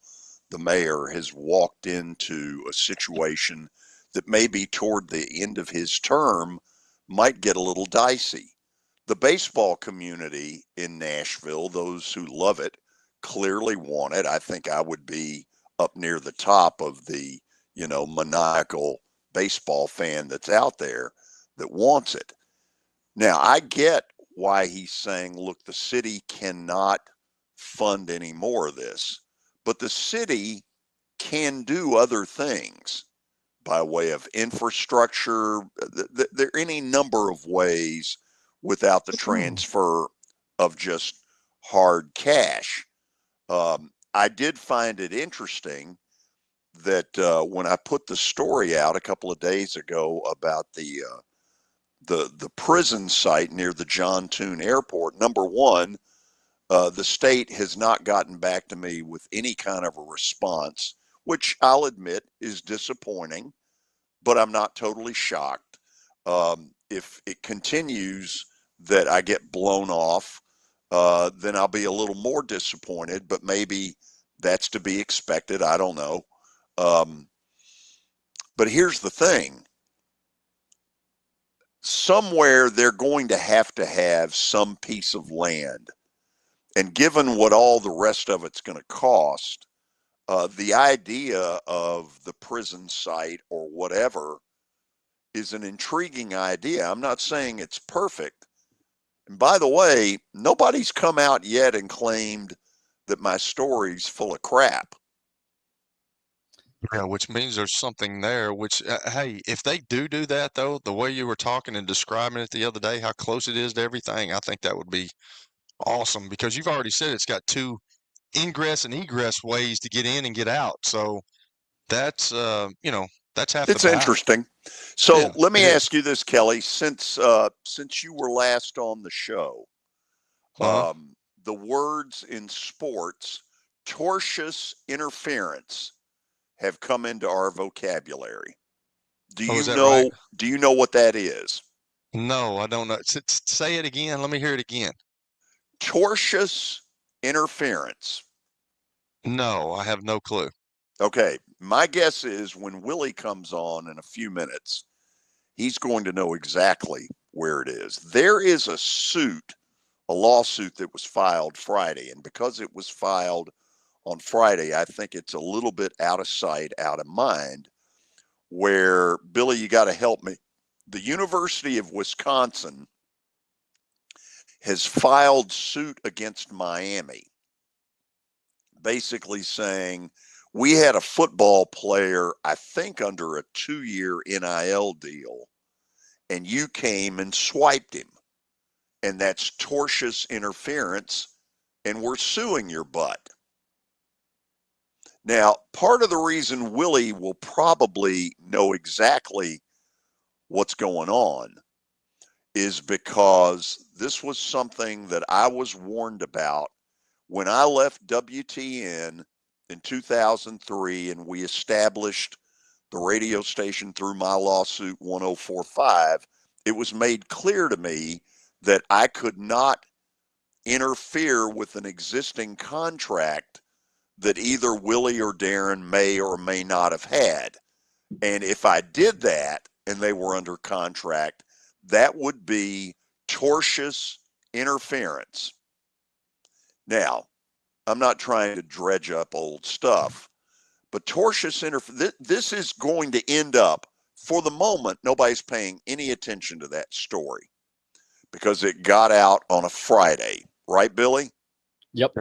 the mayor, has walked into a situation that maybe toward the end of his term might get a little dicey. The baseball community in Nashville, those who love it, clearly want it. I think I would be up near the top of the, maniacal baseball fan that's out there that wants it. Now, I get why he's saying, look, the city cannot fund any more of this, but the city can do other things by way of infrastructure. There are any number of ways without the transfer of just hard cash. I did find it interesting that when I put the story out a couple of days ago about the prison site near the John Toon Airport, number one, the state has not gotten back to me with any kind of a response, which I'll admit is disappointing, but I'm not totally shocked. If it continues that I get blown off, then I'll be a little more disappointed, but maybe that's to be expected. I don't know. But here's the thing. Somewhere they're going to have some piece of land. And given what all the rest of it's going to cost, the idea of the prison site or whatever is an intriguing idea. I'm not saying it's perfect. And by the way, nobody's come out yet and claimed that my story's full of crap. Yeah, which means there's something there, which, hey, if they do that, though, the way you were talking and describing it the other day, how close it is to everything, I think that would be awesome, because you've already said it's got 2 ingress and egress ways to get in and get out. So that's, that's half the It's battle. interesting. So Yeah, let me it is. ask you this, Kelly, since you were last on the show, Uh-huh. the words in sports, tortious interference, have come into our vocabulary. Do Oh, you is that right? know? Do you know what that is? No, I don't know. Say it again. Let me hear it again. Tortious interference. No, I have no clue. Okay, my guess is when Willie comes on in a few minutes, he's going to know exactly where it is. There is a lawsuit that was filed Friday, and because it was filed on Friday, I think it's a little bit out of sight, out of mind, where, Billy, you got to help me. The University of Wisconsin has filed suit against Miami, basically saying, we had a football player, I think under a 2-year NIL deal, and you came and swiped him. And that's tortious interference, and we're suing your butt. Now, part of the reason Willie will probably know exactly what's going on is because this was something that I was warned about when I left WTN in 2003 and we established the radio station through my lawsuit 1045. It was made clear to me that I could not interfere with an existing contract that either Willie or Darren may or may not have had. And if I did that and they were under contract, that would be tortious interference. Now, I'm not trying to dredge up old stuff, but tortious interference, this is going to end up, for the moment, nobody's paying any attention to that story because it got out on a Friday. Right, Billy? Yep.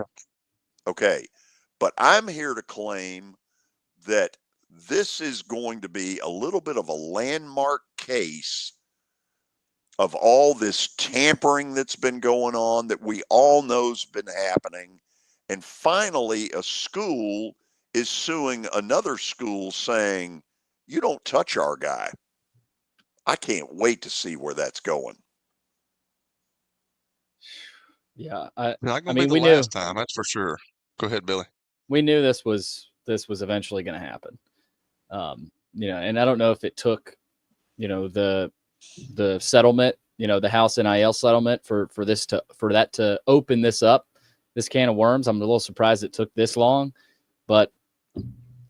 Okay. But I'm here to claim that this is going to be a little bit of a landmark case of all this tampering that's been going on that we all know's been happening. And finally, a school is suing another school saying, you don't touch our guy. I can't wait to see where that's going. Yeah. Not going to I be mean, the we last knew. time, that's for sure. Go ahead, Billy. We knew this was eventually going to happen. And I don't know if it took, the settlement, the House NIL settlement for that to open this up, this can of worms. I'm a little surprised it took this long, but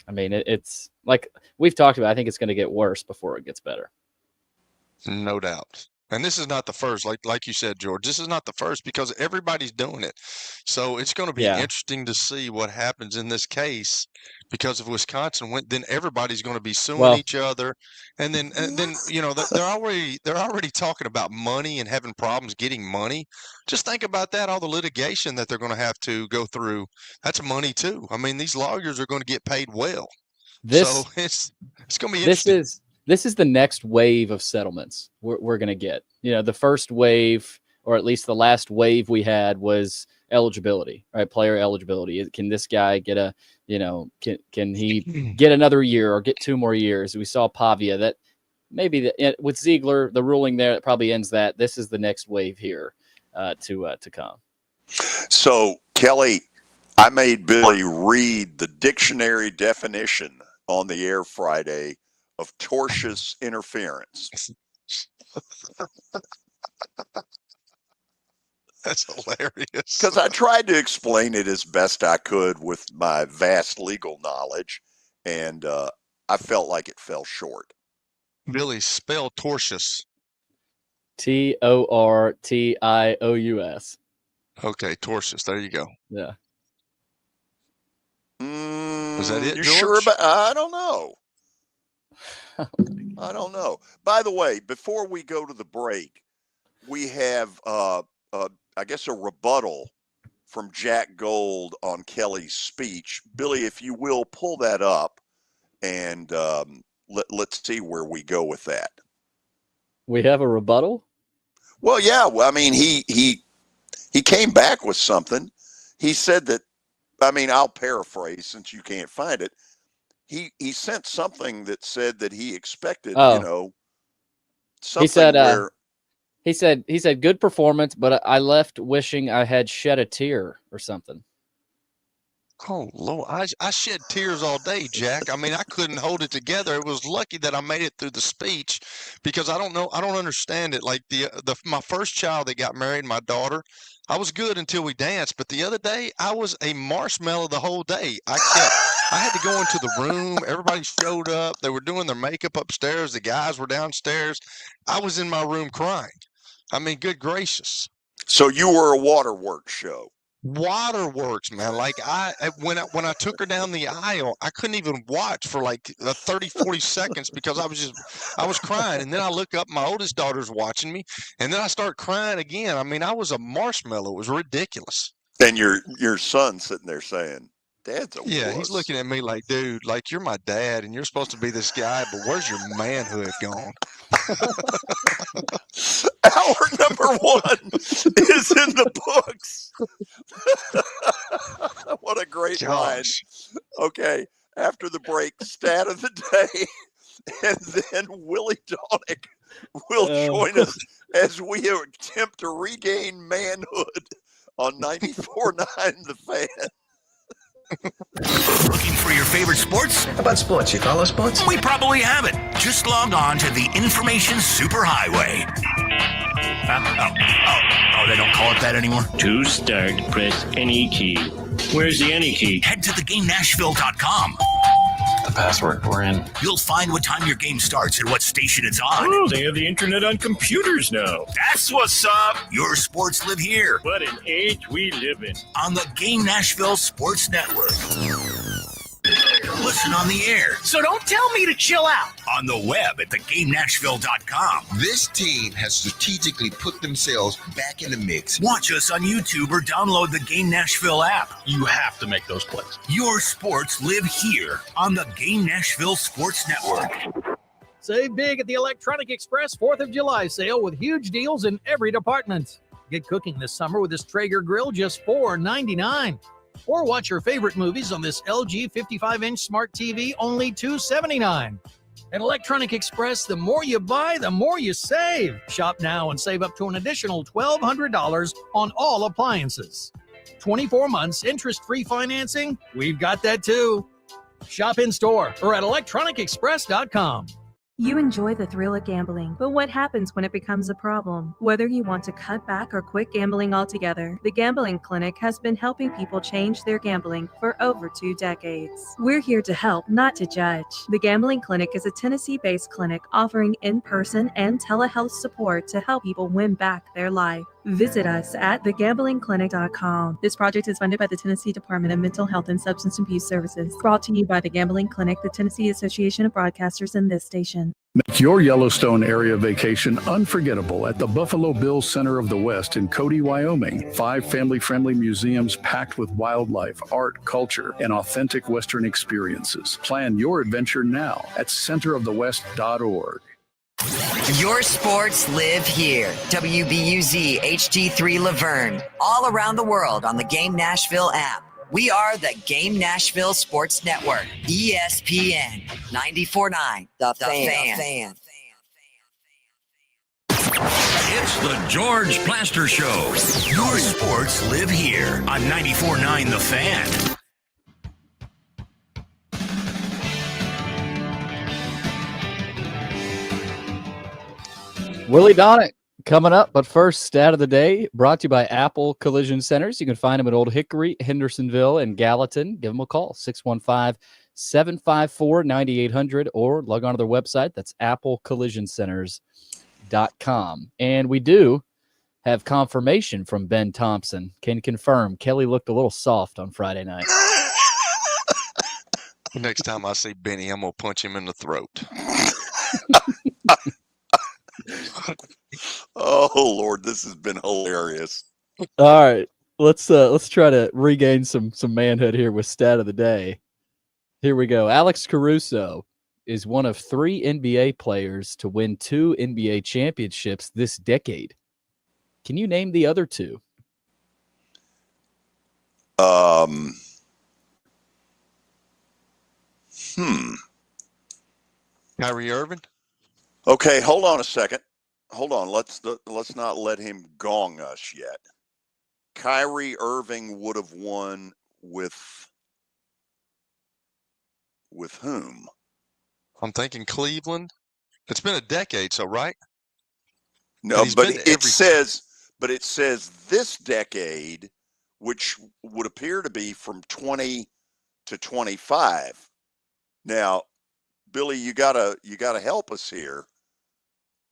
I mean, it's like we've talked about. I think it's going to get worse before it gets better. No doubt. And this is not the first, like you said, George, this is not the first because everybody's doing it. So it's going to be interesting to see what happens in this case, because if Wisconsin went, then everybody's going to be suing each other. And then they're already talking about money and having problems getting money. Just think about that, all the litigation that they're going to have to go through. That's money too. I mean, these lawyers are going to get paid well. So it's going to be interesting. This is the next wave of settlements we're going to get. The first wave or at least the last wave we had, was eligibility, right? Player eligibility. Can this guy get a, can he get another year or get 2 more years? We saw Pavia. That maybe with Ziegler, the ruling there, that probably ends that. This is the next wave here to come. So, Kelly, I made Billy read the dictionary definition on the air Friday of tortious interference. That's hilarious. Because I tried to explain it as best I could with my vast legal knowledge, and I felt like it fell short. Billy, spell tortious. Tortious. Okay, tortious. There you go. Yeah. Was that it, You George? sure about? I don't know. I don't know. By the way, before we go to the break, we have, I guess, a rebuttal from Jack Gold on Kelly's speech. Billy, if you will, pull that up, and let's see where we go with that. We have a rebuttal? Well, yeah. Well, I mean, he came back with something. He said that, I mean, I'll paraphrase since you can't find it. He sent something that said that he expected, something he said good performance, but I left wishing I had shed a tear or something. Oh, Lord. I shed tears all day, Jack. I mean, I couldn't hold it together. It was lucky that I made it through the speech, because I don't understand it. Like my first child that got married, my daughter, I was good until we danced, but the other day I was a marshmallow the whole day. I had to go into the room. Everybody showed up. They were doing their makeup upstairs. The guys were downstairs. I was in my room crying. I mean, good gracious. So you were a waterworks show. Waterworks, man. Like when I took her down the aisle, I couldn't even watch for like 30-40 seconds because I was crying. And then I look up, my oldest daughter's watching me, and then I start crying again. I mean, I was a marshmallow. It was ridiculous. And your son sitting there saying, Dad's a wuss. He's looking at me like, dude, like, you're my dad and you're supposed to be this guy, but where's your manhood gone? Hour number 1 is in the books. What a great line. Okay, after the break, stat of the day, and then Willy Daunic will join us as we attempt to regain manhood on 94.9 The Fan. Looking for your favorite sports? How about sports? You follow sports? We probably have it. Just log on to the Information Superhighway. Oh, they don't call it that anymore? To start, press any key. Where's the any key? Head to theGameNashville.com. The password, we're in. You'll find what time your game starts and what station it's on. Oh, they have the internet on computers now. That's what's up. Your sports live here. What an age we live in. On the Game Nashville Sports Network. Listen on the air. So don't tell me to chill out. On the web at thegamenashville.com. This team has strategically put themselves back in the mix. Watch us on YouTube or download the Game Nashville app. You have to make those plays. Your sports live here on the Game Nashville Sports Network. Save big at the Electronic Express 4th of July sale with huge deals in every department. Get cooking this summer with this Traeger grill, just $4.99. Or watch your favorite movies on this LG 55-inch smart TV, only $279. At Electronic Express, the more you buy, the more you save. Shop now and save up to an additional $1,200 on all appliances. 24 months interest-free financing? We've got that too. Shop in-store or at electronicexpress.com. You enjoy the thrill of gambling, but what happens when it becomes a problem? Whether you want to cut back or quit gambling altogether, the Gambling Clinic has been helping people change their gambling for over 2 decades. We're here to help, not to judge. The Gambling Clinic is a Tennessee-based clinic offering in-person and telehealth support to help people win back their life. Visit us at thegamblingclinic.com. This project is funded by the Tennessee Department of Mental Health and Substance Abuse Services. Brought to you by the Gambling Clinic, the Tennessee Association of Broadcasters, and this station. Make your Yellowstone area vacation unforgettable at the Buffalo Bill Center of the West in Cody, Wyoming. 5 family-friendly museums packed with wildlife, art, culture, and authentic Western experiences. Plan your adventure now at centerofthewest.org. Your sports live here. WBUZ HD3 Laverne. All around the world on the Game Nashville app. We are the Game Nashville Sports Network. ESPN 94.9. The Fan. It's the George Plaster Show. Your sports live here on 94.9 The Fan. Willy Daunic coming up, but first, stat of the day brought to you by Apple Collision Centers. You can find them at Old Hickory, Hendersonville, and Gallatin. Give them a call, 615-754-9800, or log on to their website. That's applecollisioncenters.com. And we do have confirmation from Ben Thompson. Can confirm Kelly looked a little soft on Friday night. Next time I see Benny, I'm going to punch him in the throat. Oh Lord, this has been hilarious. All right, let's try to regain some manhood here with stat of the day. Here we go. Alex Caruso is one of 3 NBA players to win 2 NBA championships this decade. Can you name the other 2? Kyrie Irving? Okay, hold on a second. Hold on. Let's not let him gong us yet. Kyrie Irving would have won with whom? I'm thinking Cleveland. It's been a decade, so right? No, but it says this decade, which would appear to be from 20 to 25. Now, Billy, you gotta help us here.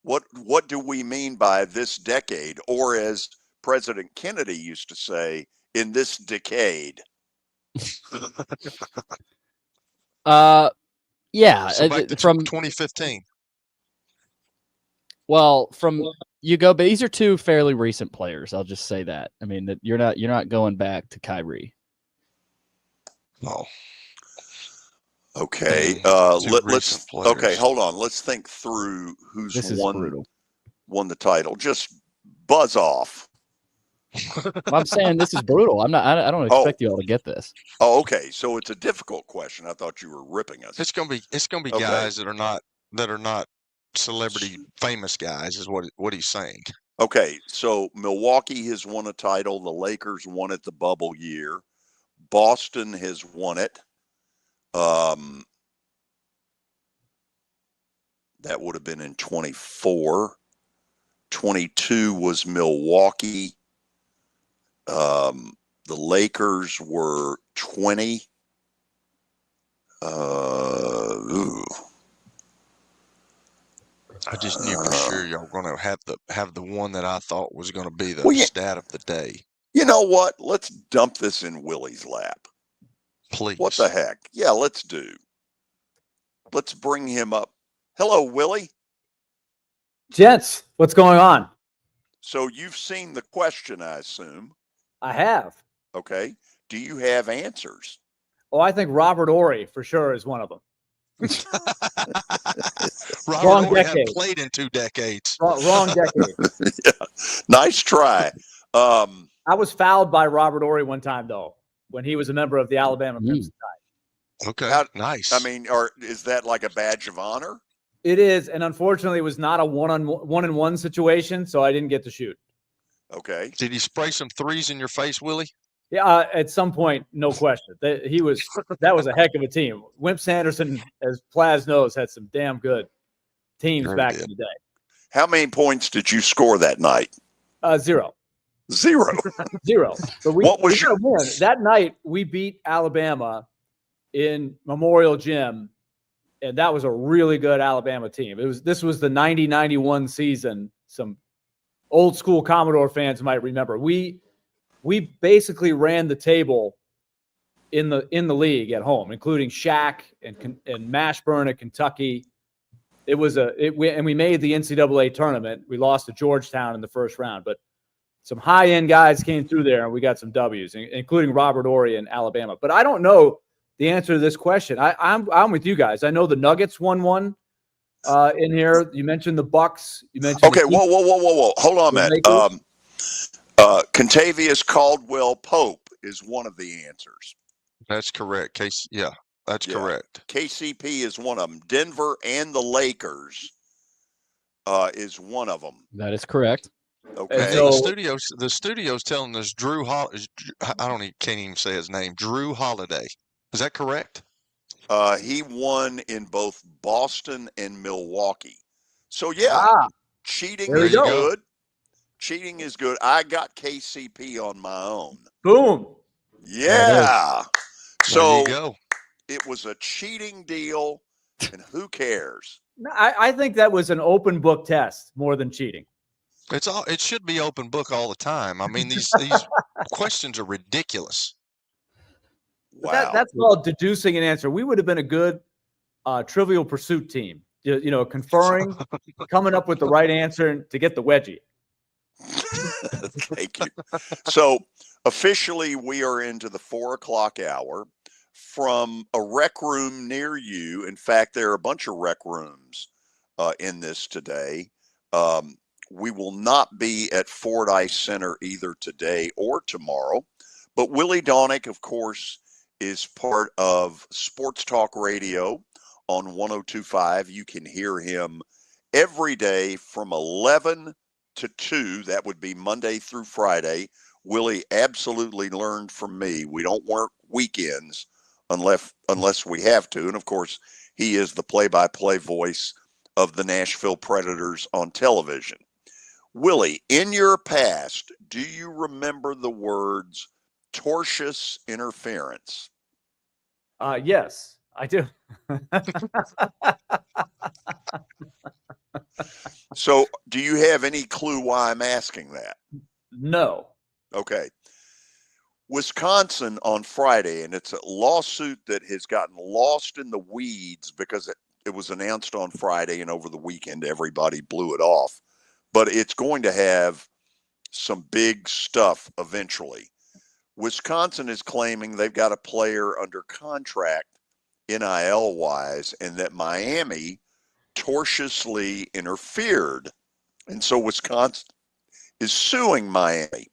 What do we mean by this decade, or as President Kennedy used to say, in this decade? Yeah, so back to from 2015. Well, from you go, but these are 2 fairly recent players. I'll just say that. I mean, that you're not going back to Kyrie. Oh. Okay. Let's. Okay, hold on. Let's think through who's won the title. Just buzz off. I'm saying this is brutal. I don't expect you all to get this. Oh, okay. So it's a difficult question. I thought you were ripping us. It's gonna be okay. Guys that are not celebrity famous guys is what he's saying. Okay. So Milwaukee has won a title. The Lakers won it the bubble year. Boston has won it. That would have been in 24. 22 was Milwaukee. The Lakers were 20. I just knew for sure y'all were going to have the one that I thought was going to be the stat of the day. You know what? Let's dump this in Willie's lap. Please. What the heck? Yeah, let's do. Let's bring him up. Hello, Willie. Gents, what's going on? So you've seen the question, I assume. I have. Okay. Do you have answers? Oh, I think Robert Horry for sure is one of them. Robert Horry hadn't played in 2 decades. Wrong decade. Yeah. Nice try. I was fouled by Robert Horry one time, though, when he was a member of the Alabama Crimson Tide. Okay, nice. I mean, is that like a badge of honor? It is, and unfortunately, it was not a one-on-one situation, so I didn't get to shoot. Okay. Did he spray some threes in your face, Willie? Yeah, at some point, no question. That was a heck of a team. Wimp Sanderson, as Plaz knows, had some damn good teams back in the day. How many points did you score that night? 0. 0. 0. But we got to win. That night, we beat Alabama in Memorial Gym, and that was a really good Alabama team. This was the 90-91 season. Some old school Commodore fans might remember. We basically ran the table in the league at home, including Shaq and Mashburn at Kentucky. And we made the NCAA tournament. We lost to Georgetown in the first round, but some high-end guys came through there, and we got some W's, including Robert Horry in Alabama. But I don't know the answer to this question. I'm with you guys. I know the Nuggets won one. in here. You mentioned the Bucks. You mentioned Okay, whoa. Hold on, Matt. Contavious Caldwell Pope is one of the answers. That's correct. That's correct. KCP is one of them. Denver and the Lakers is one of them. That is correct. Okay. So, the studio's telling us can't even say his name. Drew Holiday. Is that correct? He won in both Boston and Milwaukee. So cheating is good. Cheating is good. I got KCP on my own. Boom. Yeah. So there you go. It was a cheating deal, and who cares? I think that was an open book test more than cheating. It should be open book all the time. I mean, these questions are ridiculous. Wow. That's called deducing an answer. We would have been a good Trivial Pursuit team. Conferring, coming up with the right answer to get the wedgie. Thank you. So officially, we are into the 4:00 hour. From a rec room near you. In fact, there are a bunch of rec rooms in this today. We will not be at Fordyce Center either today or tomorrow. But Willy Daunic, of course, is part of Sports Talk Radio on 102.5. You can hear him every day from 11 to 2. That would be Monday through Friday. Willie absolutely learned from me. We don't work weekends unless we have to. And, of course, he is the play-by-play voice of the Nashville Predators on television. Willie, in your past, do you remember the words tortious interference? Yes, I do. So do you have any clue why I'm asking that? No. Okay. Wisconsin on Friday, and it's a lawsuit that has gotten lost in the weeds because it was announced on Friday, and over the weekend everybody blew it off. But it's going to have some big stuff eventually. Wisconsin is claiming they've got a player under contract NIL-wise, and that Miami tortiously interfered. And so Wisconsin is suing Miami.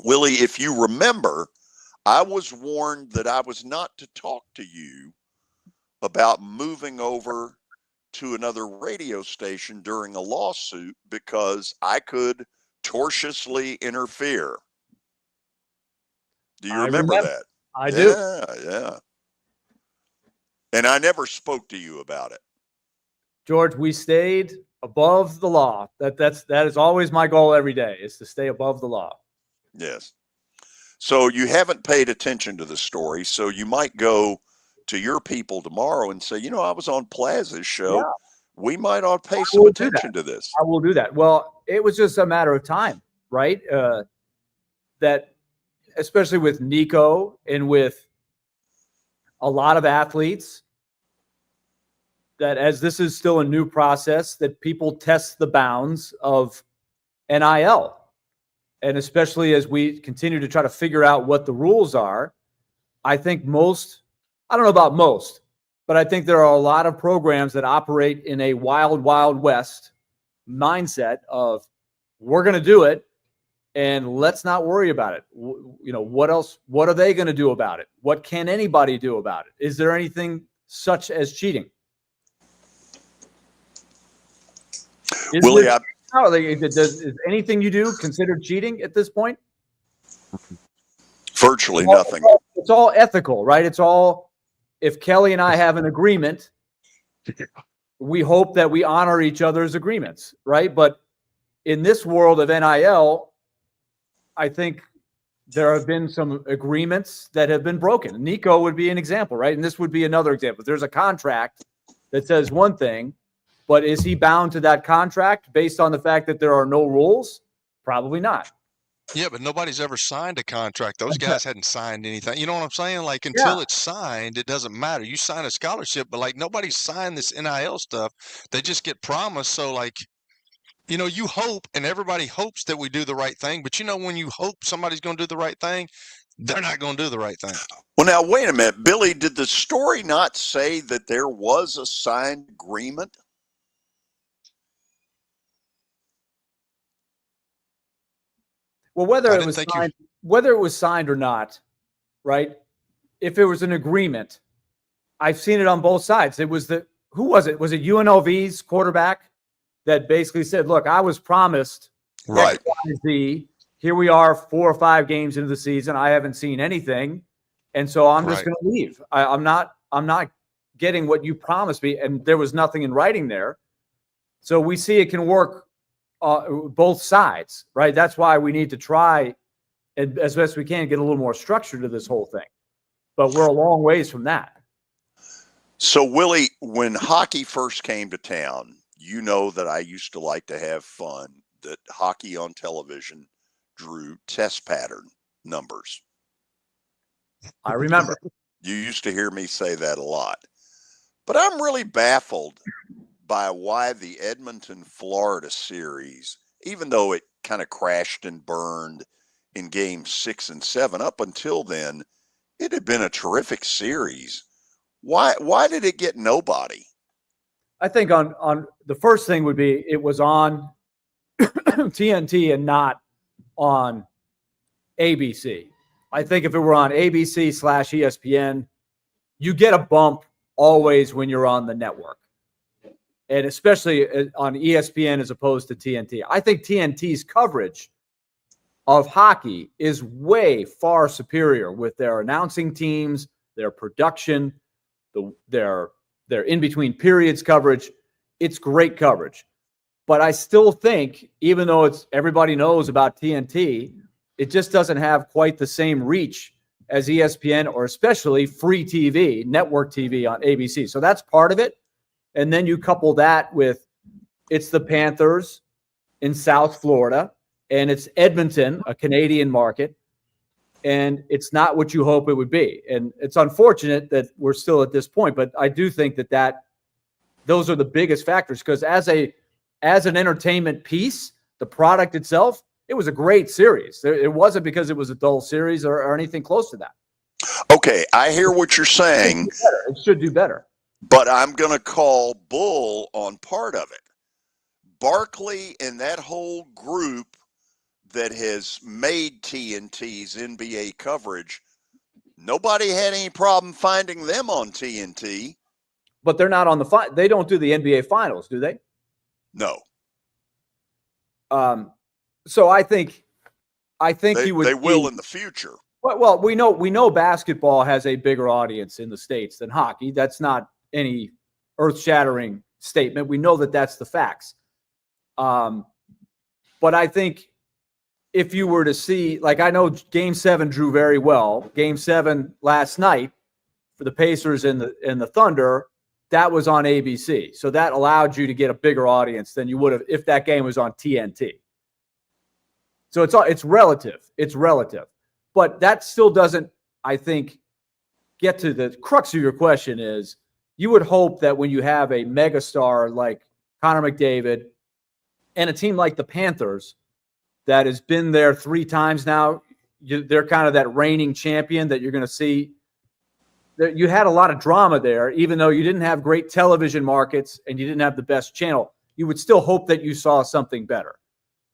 Willie, if you remember, I was warned that I was not to talk to you about moving over to another radio station during a lawsuit because I could tortiously interfere. Do you remember that? I do. Yeah. And I never spoke to you about it. George, we stayed above the law. That is always my goal every day, is to stay above the law. Yes. So you haven't paid attention to the story, so you might go to your people tomorrow and say, I was on Plaza's show. Yeah. We might ought to pay some attention to this. I will do that. Well, it was just a matter of time, right? That, especially with Nico and with a lot of athletes, that as this is still a new process, that people test the bounds of NIL. And especially as we continue to try to figure out what the rules are, I think I don't know about most, but I think there are a lot of programs that operate in a wild, wild west mindset of we're going to do it and let's not worry about it. What else? What are they going to do about it? What can anybody do about it? Is there anything such as cheating? Is anything you do considered cheating at this point? Virtually nothing. It's all ethical, right? It's all, if Kelly and I have an agreement, we hope that we honor each other's agreements, right? But in this world of NIL, I think there have been some agreements that have been broken. Nico would be an example, right? And this would be another example. There's a contract that says one thing, but is he bound to that contract based on the fact that there are no rules? Probably not. Yeah, but nobody's ever signed a contract. Those guys hadn't signed anything. You know what I'm saying? Like, until it's signed, it doesn't matter. You sign a scholarship, but, like, nobody's signed this NIL stuff. They just get promised. So, like, you hope, and everybody hopes that we do the right thing. But, when you hope somebody's going to do the right thing, they're not going to do the right thing. Well, now, wait a minute. Billy, did the story not say that there was a signed agreement? Well, whether it was signed or not, right? If it was an agreement, I've seen it on both sides. It was who was it? Was it UNLV's quarterback that basically said, "Look, I was promised right. X, Y, Z. Here we are, 4 or 5 games into the season. I haven't seen anything, and so I'm just going to leave. I'm not getting what you promised me, and there was nothing in writing there. So we see it can work both sides, right? That's why we need to try, as best we can, get a little more structure to this whole thing. But we're a long ways from that. So, Willie, when hockey first came to town, you know that I used to like to have fun, that hockey on television drew test pattern numbers. I remember. You used to hear me say that a lot. But I'm really baffled by why the Edmonton, Florida series, even though it kind of crashed and burned in games 6 and 7, up until then, it had been a terrific series. Why did it get nobody? I think on the first thing would be it was on TNT and not on ABC. I think if it were on ABC/ESPN, you get a bump always when you're on the network, and especially on ESPN as opposed to TNT. I think TNT's coverage of hockey is way far superior with their announcing teams, their production, their in between periods coverage. It's great coverage. But I still think, even though everybody knows about TNT, it just doesn't have quite the same reach as ESPN, or especially free TV, network TV on ABC. So that's part of it. And then you couple that with it's the Panthers in South Florida, and it's Edmonton, a Canadian market, and it's not what you hope it would be. And it's unfortunate that we're still at this point, but I do think that those are the biggest factors, because as an entertainment piece, the product itself, it was a great series. It wasn't because it was a dull series or anything close to that. Okay, I hear what you're saying. It should do better. But I'm going to call bull on part of it. Barkley and that whole group that has made TNT's NBA coverage, nobody had any problem finding them on TNT. But they're not on they don't do the NBA finals, do they? No. So I think you would. They will in the future. Well, we know basketball has a bigger audience in the States than hockey. That's not any earth-shattering statement. We know that that's the facts. But I think if you were to see, like, I know Game 7 drew very well. Game 7 last night for the Pacers and the Thunder, that was on ABC. So that allowed you to get a bigger audience than you would have if that game was on TNT. So it's relative. It's relative. But that still doesn't, I think, get to the crux of your question is you would hope that when you have a megastar like Connor McDavid and a team like the Panthers that has been there 3 times now, they're kind of that reigning champion that you're going to see. You had a lot of drama there, even though you didn't have great television markets and you didn't have the best channel. You would still hope that you saw something better.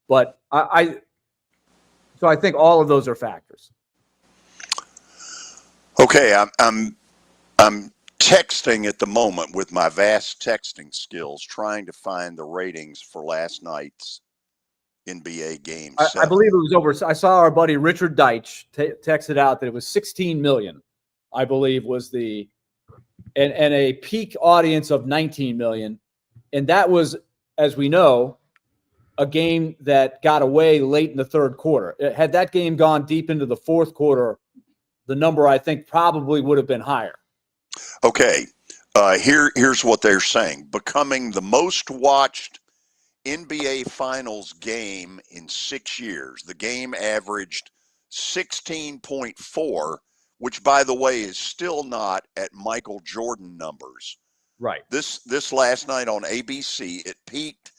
But so I think all of those are factors. Okay, I'm texting at the moment with my vast texting skills, trying to find the ratings for last night's NBA game. I believe it was over. I saw our buddy Richard Deitch texted out that it was 16 million. I believe was and a peak audience of 19 million, and that was, as we know, a game that got away late in the third quarter. Had that game gone deep into the fourth quarter, the number I think probably would have been higher. Okay, here's what they're saying: becoming the most watched NBA Finals game in 6 years. The game averaged 16.4, which, by the way, is still not at Michael Jordan numbers. Right. This last night on ABC, it peaked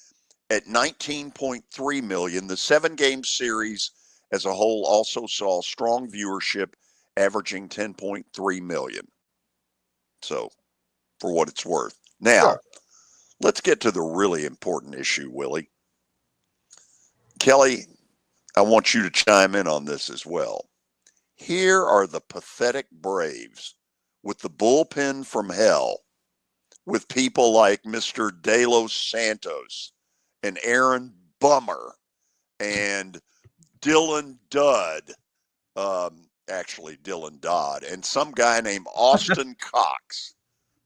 at 19.3 million. The 7-game series as a whole also saw strong viewership, averaging 10.3 million. So, for what it's worth. Now, Let's get to the really important issue, Willie. Kelly, I want you to chime in on this as well. Here are the pathetic Braves with the bullpen from hell, with people like Mr. De Los Santos and Aaron Bummer and Dylan Dudd, actually Dylan Dodd, and some guy named Austin Cox.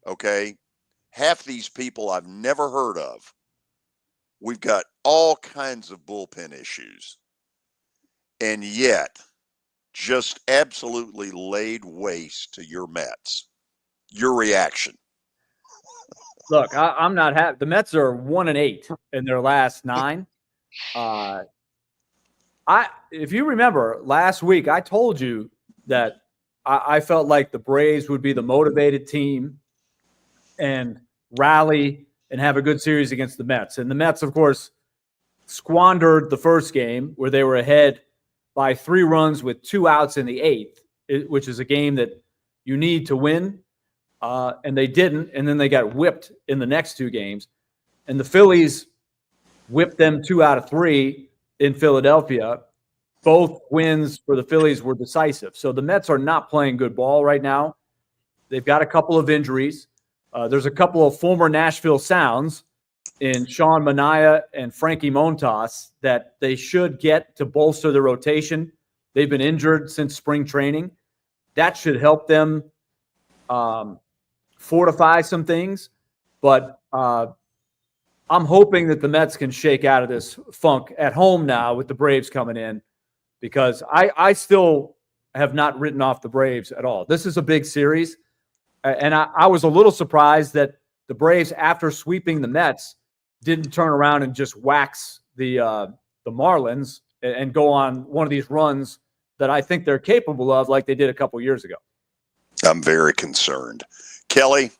Okay? Half these people I've never heard of. We've got all kinds of bullpen issues. And yet, just absolutely laid waste to your Mets. Your reaction? Look, I'm not happy. The Mets are 1-8 in their last 9. If you remember last week, I told you that I felt like the Braves would be the motivated team and rally and have a good series against the Mets. And the Mets, of course, squandered the first game where they were ahead by 3 runs with 2 outs in the 8th, which is a game that you need to win. And they didn't. And then they got whipped in the next 2 games. And the Phillies whipped them 2 out of 3 in Philadelphia. Both wins for the Phillies were decisive. So the Mets are not playing good ball right now. They've got a couple of injuries. There's a couple of former Nashville Sounds in Sean Manaea and Frankie Montas that they should get to bolster the rotation. They've been injured since spring training. That should help them fortify some things. But I'm hoping that the Mets can shake out of this funk at home now with the Braves coming in, because I still have not written off the Braves at all. This is a big series. And I was a little surprised that the Braves, after sweeping the Mets, didn't turn around and just wax the Marlins and go on one of these runs that I think they're capable of, like they did a couple years ago. I'm very concerned. Kelly,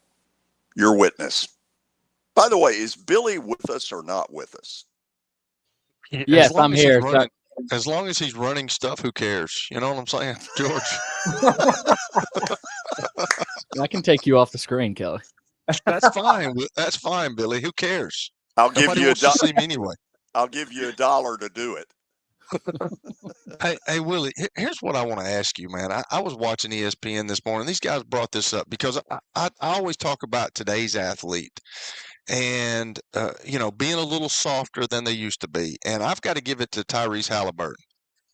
your witness. By the way, is Billy with us or not with us? Yes, I'm here. As long as he's running stuff, who cares? You know what I'm saying, George? I can take you off the screen, Kelly. That's fine. That's fine, Billy. Who cares? I'll give you $1 anyway. I'll give you $1 to do it. Hey, Willie, here's what I want to ask you, man. I was watching ESPN this morning. These guys brought this up because I always talk about today's athlete and, being a little softer than they used to be. And I've got to give it to Tyrese Halliburton.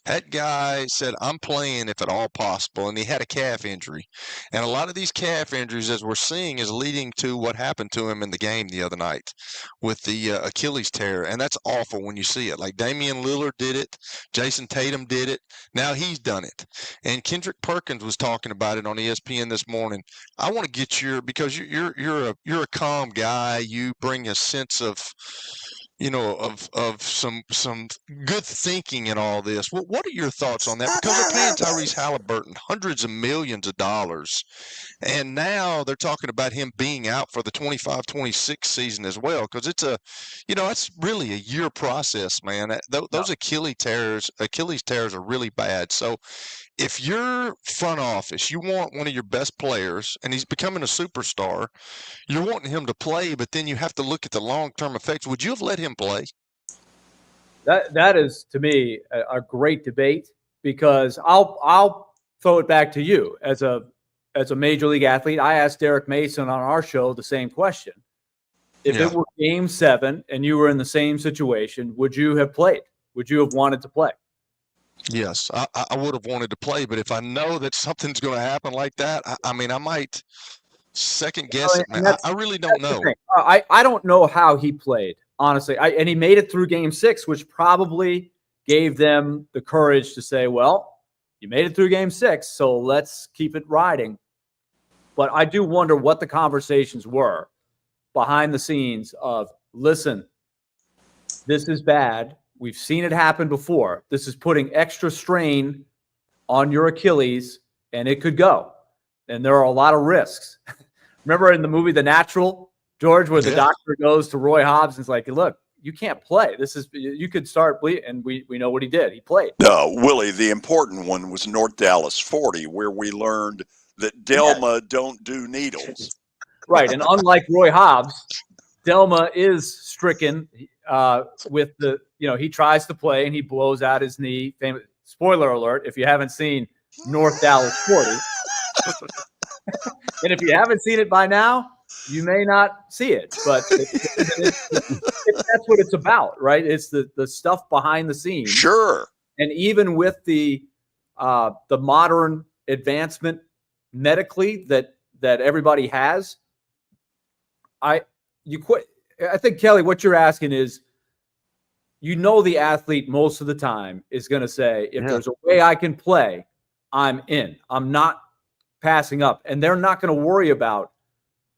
That guy said, I'm playing if at all possible, and he had a calf injury. And a lot of these calf injuries, as we're seeing, is leading to what happened to him in the game the other night with the Achilles tear. And that's awful when you see it. Like Damian Lillard did it. Jason Tatum did it. Now he's done it. And Kendrick Perkins was talking about it on ESPN this morning. I want to get because you're a calm guy. You bring a sense of some good thinking in all this. What are your thoughts on that? Because they're paying Tyrese Halliburton hundreds of millions of dollars, and now they're talking about him being out for the 25-26 season as well. Because it's it's really a year process, man. Those Achilles tears are really bad. So if you're front office, you want one of your best players, and he's becoming a superstar, you're wanting him to play, but then you have to look at the long-term effects. Would you have let him play? That is, to me, a great debate, because I'll throw it back to you as a major league athlete. I asked Derek Mason on our show the same question. If it were Game 7 and you were in the same situation, would you have played? Would you have wanted to play? Yes, I would have wanted to play, but if I know that something's going to happen like that, I might second guess it, man. I really don't know. I don't know how he played, honestly. And he made it through Game 6, which probably gave them the courage to say, well, you made it through Game 6, so let's keep it riding. But I do wonder what the conversations were behind the scenes of, listen, this is bad. We've seen it happen before. This is putting extra strain on your Achilles, and it could go. And there are a lot of risks. Remember in the movie The Natural, George, where the doctor goes to Roy Hobbs and is like, look, you can't play. You could start bleeding. And we know what he did. He played. No, Willie, the important one was North Dallas 40, where we learned that Delma don't do needles. Right. And unlike Roy Hobbs, Delma is stricken with the, he tries to play and he blows out his knee. Spoiler alert, if you haven't seen North Dallas 40. And if you haven't seen it by now, you may not see it. But that's what it's about, right? It's the stuff behind the scenes. Sure. And even with the modern advancement medically that everybody has, I think, Kelly, what you're asking is, the athlete most of the time is going to say, if there's a way I can play, I'm in. I'm not passing up. And they're not going to worry about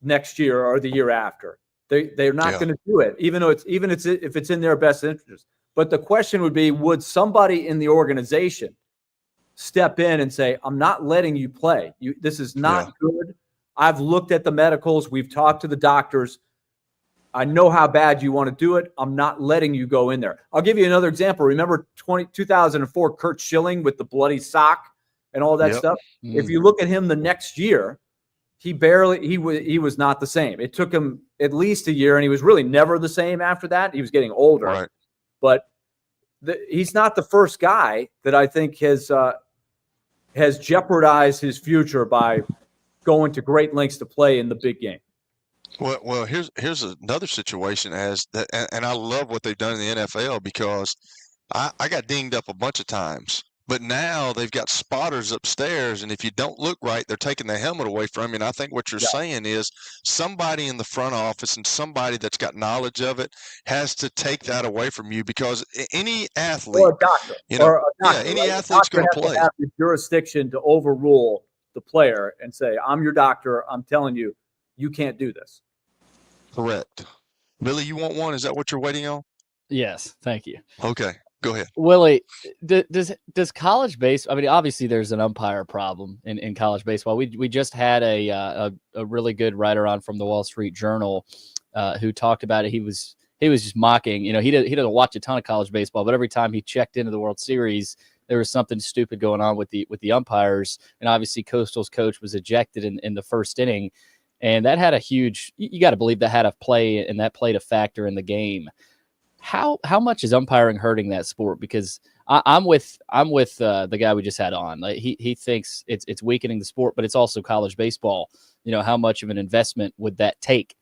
next year or the year after. They're not going to do it, even if it's in their best interest. But the question would be, would somebody in the organization step in and say, I'm not letting you play. This is not good. I've looked at the medicals. We've talked to the doctors. I know how bad you want to do it. I'm not letting you go in there. I'll give you another example. Remember 2004 Kurt Schilling with the bloody sock and all that stuff? If you look at him the next year, he was not the same. It took him at least a year, and he was really never the same after that. He was getting older. Right. But he's not the first guy that I think has jeopardized his future by going to great lengths to play in the big game. Well, here's another situation and I love what they've done in the NFL, because I got dinged up a bunch of times, but now they've got spotters upstairs, and if you don't look right, they're taking the helmet away from you. And I think what you're saying is somebody in the front office and somebody that's got knowledge of it has to take that away from you, because any athlete, or a doctor, any athlete's going to play. Have the jurisdiction to overrule the player and say, I'm your doctor. I'm telling you, you can't do this. Correct. Billy, you want one? Is that what you're waiting on? Yes. Thank you. Okay. Go ahead. Willie, does college baseball, I mean, obviously there's an umpire problem in college baseball. We just had a really good writer on from the Wall Street Journal who talked about it. He was just mocking, he doesn't watch a ton of college baseball, but every time he checked into the World Series, there was something stupid going on with the umpires. And obviously Coastal's coach was ejected in the first inning. And that had a huge, you got to believe that had a play, and that played a factor in the game. How much is umpiring hurting that sport? Because I'm with the guy we just had on. Like he thinks it's weakening the sport, but it's also college baseball. How much of an investment would that take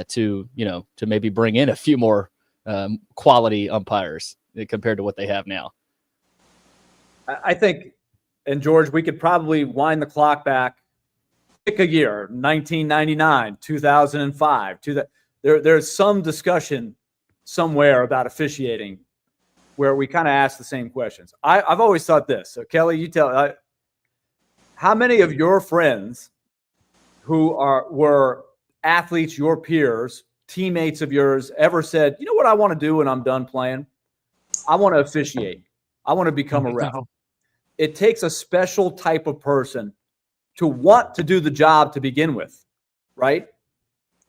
to maybe bring in a few more quality umpires compared to what they have now? I think, and George, we could probably wind the clock back. Pick a year, 1999, 2005. There's some discussion somewhere about officiating where we kind of ask the same questions. I've always thought this. So Kelly, you tell, how many of your friends who were athletes, your peers, teammates of yours, ever said, you know what I want to do when I'm done playing? I want to officiate. I want to become a ref. It takes a special type of person to want to do the job to begin with, right?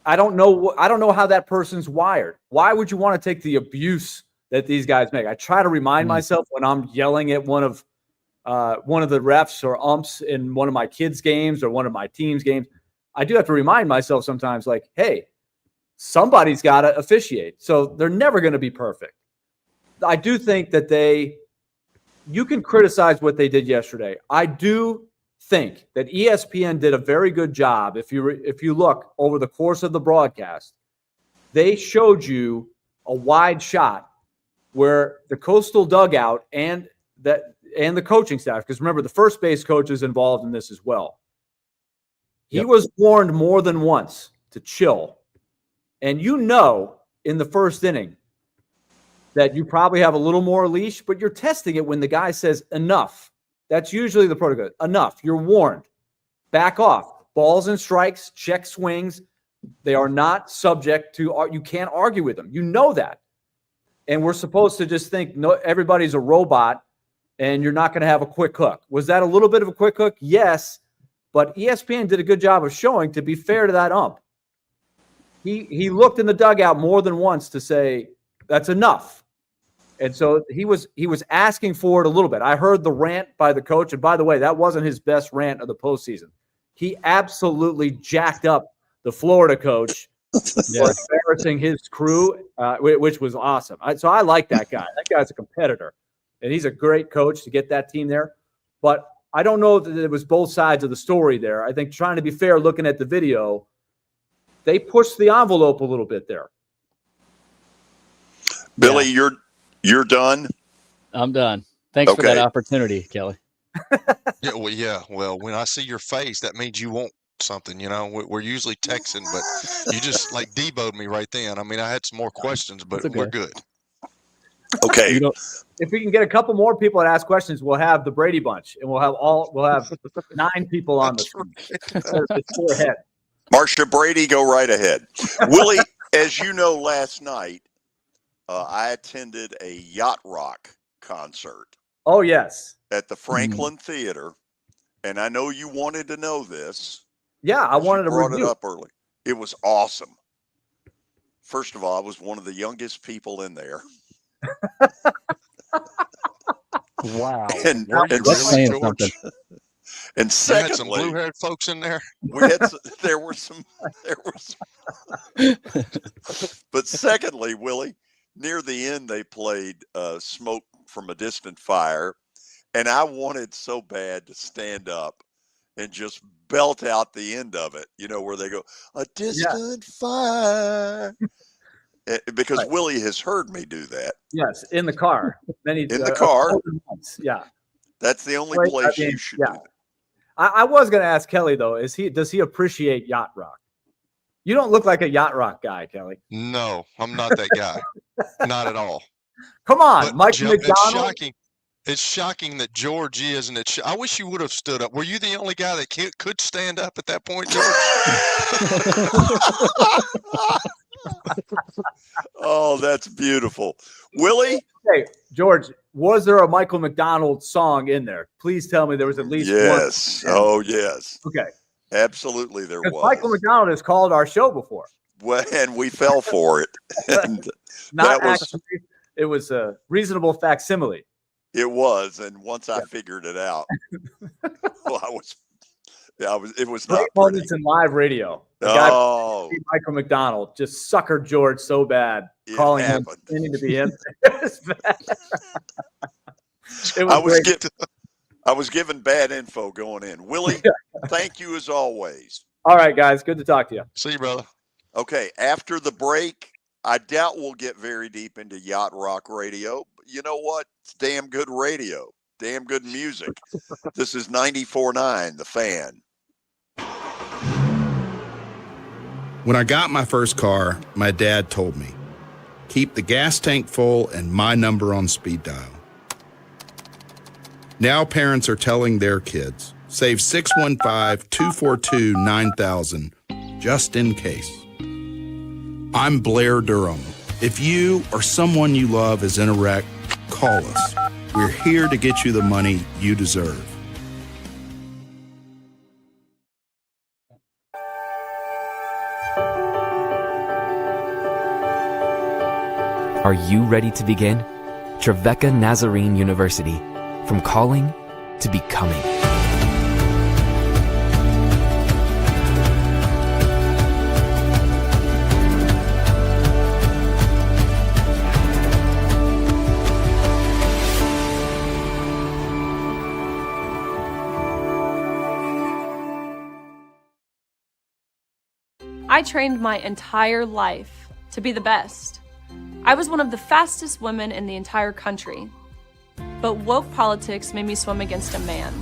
I don't know how that person's wired. Why would you want to take the abuse that these guys make? I try to remind myself when I'm yelling at one of the refs or umps in one of my kids' games or one of my team's games. I do have to remind myself sometimes, like, hey, somebody's got to officiate. So they're never going to be perfect. I do think that you can criticize what they did yesterday. I do think that ESPN did a very good job. If you look over the course of the broadcast, they showed you a wide shot where the Coastal dugout and the coaching staff, because remember, the first base coach is involved in this as well. He was warned more than once to chill. And in the first inning that you probably have a little more leash, but you're testing it when the guy says enough. That's usually the protocol. Enough. You're warned. Back off. Balls and strikes, check swings. They are not subject to, you can't argue with them. You know that. And we're supposed to just think everybody's a robot and you're not going to have a quick hook. Was that a little bit of a quick hook? Yes. But ESPN did a good job of showing, to be fair to that ump, he looked in the dugout more than once to say, that's enough. And so he was asking for it a little bit. I heard the rant by the coach. And by the way, that wasn't his best rant of the postseason. He absolutely jacked up the Florida coach for embarrassing his crew, which was awesome. So I like that guy. That guy's a competitor, and he's a great coach to get that team there. But I don't know that it was both sides of the story there. I think trying to be fair, looking at the video, they pushed the envelope a little bit there. Billy, you're done? I'm done. Thanks for that opportunity, Kelly. Well, when I see your face, that means you want something. We're usually texting, but you just like deboed me right then. I mean, I had some more questions, but we're good. Okay. If we can get a couple more people to ask questions, we'll have the Brady Bunch, and we'll have 9 people on the screen. Go ahead. Marcia Brady, go right ahead. Willie, as you know, last night I attended a yacht rock concert. Oh, yes. At the Franklin Theater, and I know you wanted to know this. Yeah, I wanted to brought it up early. It was awesome. First of all, I was one of the youngest people in there. Wow. And secondly, had some blue-haired folks in there. There were some. But secondly, Willie, near the end, they played "Smoke from a Distant Fire," and I wanted so bad to stand up and just belt out the end of it. Where they go, "A distant fire." Because Willie has heard me do that. Yes, in the car. In the car. Yeah. That's the only place you should do that. I was going to ask Kelly, though, does he appreciate yacht rock? You don't look like a yacht rock guy, Kelly. No, I'm not that guy. Not at all. Come on, Mike McDonald. It's shocking that George is, and I wish you would have stood up. Were you the only guy that could stand up at that point, George? Oh, that's beautiful. Willie? Hey, George, was there a Michael McDonald song in there? Please tell me there was at least one. Yes. Oh, yes. Okay. Absolutely there was. Michael McDonald has called our show before. Well, and we fell for it. And it was a reasonable facsimile. It was, and once I figured it out, it was not great moments in live radio. The guy, Michael McDonald, just suckered George so bad, calling him, pretending to be him. I was given bad info going in. Willie, thank you as always. All right, guys, good to talk to you. See you, brother. Okay, after the break, I doubt we'll get very deep into yacht rock radio. But you know what? It's damn good radio, damn good music. This is 94.9, The Fan. When I got my first car, my dad told me, keep the gas tank full and my number on speed dial. Now parents are telling their kids, save 615-242-9000 just in case. I'm Blair Durham. If you or someone you love is in a wreck, call us. We're here to get you the money you deserve. Are you ready to begin? Trevecca Nazarene University. From calling to becoming. I trained my entire life to be the best. I was one of the fastest women in the entire country. But woke politics made me swim against a man,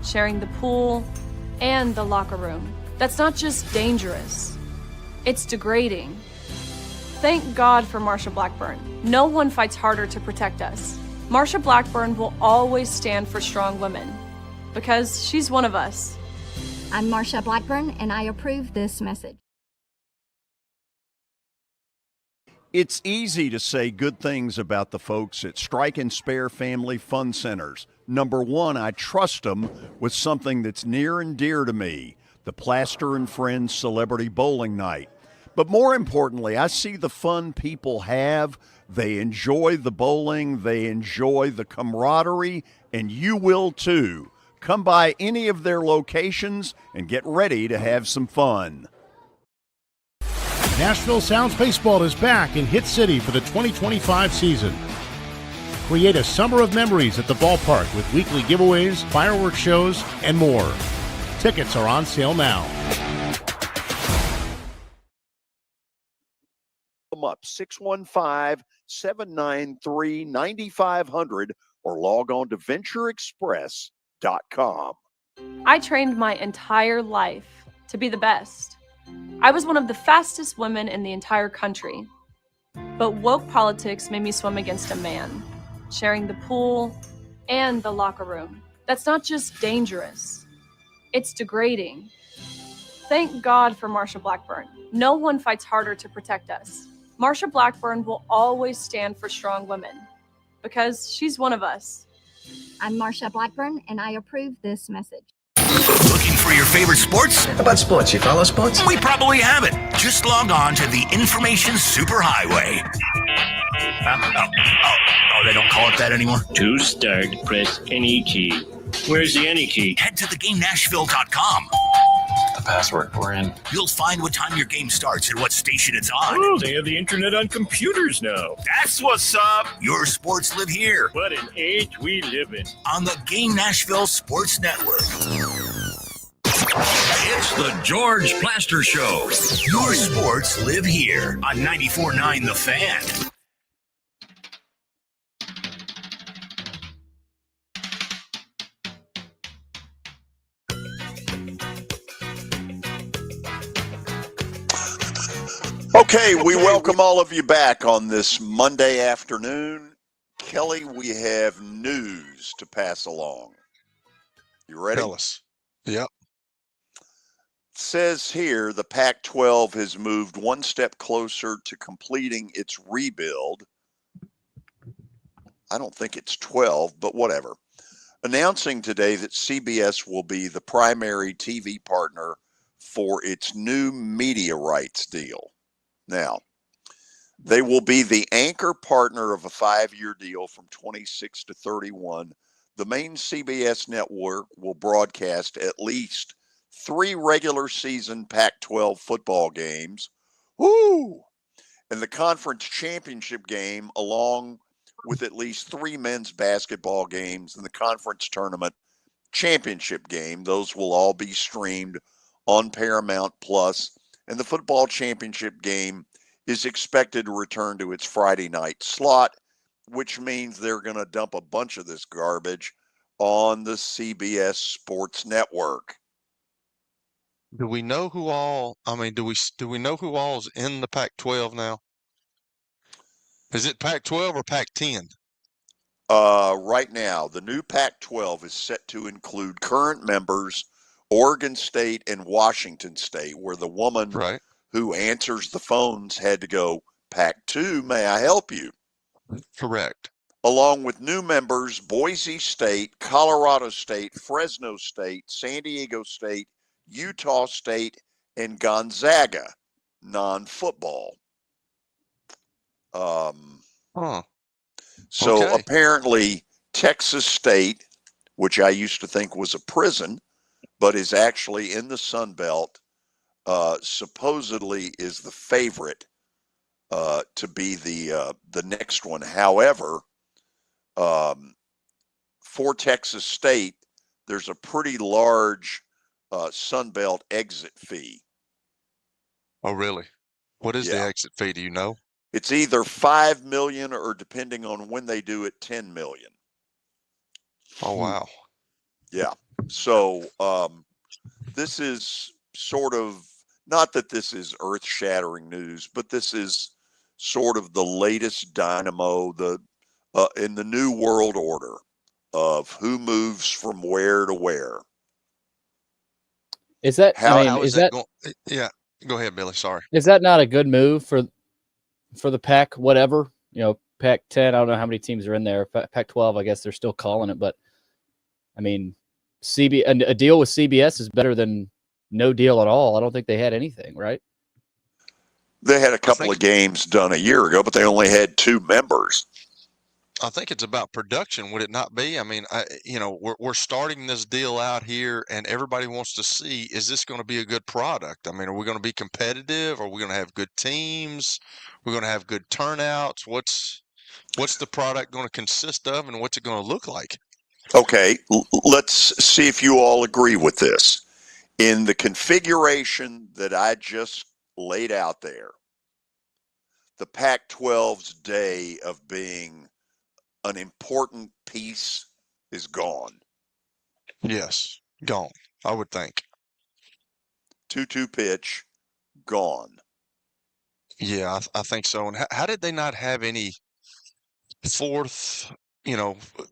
sharing the pool and the locker room. That's not just dangerous, it's degrading. Thank God for Marsha Blackburn. No one fights harder to protect us. Marsha Blackburn will always stand for strong women, because she's one of us. I'm Marsha Blackburn, and I approve this message. It's easy to say good things about the folks at Strike and Spare Family Fun Centers. Number one, I trust them with something that's near and dear to me, the Plaster and Friends Celebrity Bowling Night. But more importantly, I see the fun people have. They enjoy the bowling, they enjoy the camaraderie, and you will too. Come by any of their locations and get ready to have some fun. Nashville Sounds Baseball is back in Hit City for the 2025 season. Create a summer of memories at the ballpark with weekly giveaways, fireworks shows, and more. Tickets are on sale now. Them up 615-793-9500 or log on to ventureexpress.com. I trained my entire life to be the best. I was one of the fastest women in the entire country. But woke politics made me swim against a man, sharing the pool and the locker room. That's not just dangerous, it's degrading. Thank God for Marsha Blackburn. No one fights harder to protect us. Marsha Blackburn will always stand for strong women because she's one of us. I'm Marsha Blackburn, and I approve this message. Looking for your favorite sports? How about sports? You follow sports? We probably have it. Just log on to the Information Superhighway. They don't call it that anymore? To start, press any key. Where's the any key? Head to theGameNashville.com. The password, we're in. You'll find what time your game starts and what station it's on. Oh, they have the internet on computers now. That's what's up. Your sports live here. What an age we live in. On the Game Nashville Sports Network. It's the George Plaster Show. Your sports live here on 94.9 The Fan. Okay, we welcome all of you back on this Monday afternoon. Kelly, we have news to pass along. You ready? Tell us. Yep. It says here the Pac-12 has moved one step closer to completing its rebuild. I don't think it's 12, but whatever. Announcing today that CBS will be the primary TV partner for its new media rights deal. Now, they will be the anchor partner of a 5-year deal from 26 to 31. The main CBS network will broadcast at least 3 regular season Pac-12 football games. Woo! And the conference championship game, along with at least 3 men's basketball games and the conference tournament championship game. Those will all be streamed on Paramount Plus. And the football championship game is expected to return to its Friday night slot, which means they're going to dump a bunch of this garbage on the CBS Sports Network. Do we know who all? Do we know who all's in the Pac-12 now? Is it Pac-12 or Pac-10? Right now, the new Pac-12 is set to include current members Oregon State and Washington State, where the woman who answers the phones had to go, Pac-2, may I help you? Correct. Along with new members Boise State, Colorado State, Fresno State, San Diego State, Utah State, and Gonzaga, non-football. So apparently Texas State, which I used to think was a prison, but is actually in the Sun Belt, supposedly is the favorite to be the next one. However, for Texas State, there's a pretty large Sun Belt exit fee. Oh, really? What is the exit fee? Do you know? It's either $5 million or, depending on when they do it, $10 million. Oh, wow. Yeah. So this is sort of, not that this is earth-shattering news, but this is sort of the latest dynamo in the new world order of who moves from where to where. Is that yeah, go ahead, Billy. Sorry. Is that not a good move for the Pac whatever? Pac-10, I don't know how many teams are in there. Pac-12, I guess they're still calling it, but I mean, a deal with CBS is better than no deal at all. I don't think they had anything, right? They had a couple of games done a year ago, but they only had 2 members. I think it's about production, would it not be? I mean, we're starting this deal out here, and everybody wants to see, is this going to be a good product? I mean, are we going to be competitive? Are we going to have good teams? We're going to have good turnouts? What's the product going to consist of, and what's it going to look like? Okay, let's see if you all agree with this. In the configuration that I just laid out there, the Pac-12's day of being an important piece is gone. Yes, gone, I would think. 2-2 pitch, gone. Yeah, I think so. And how did they not have any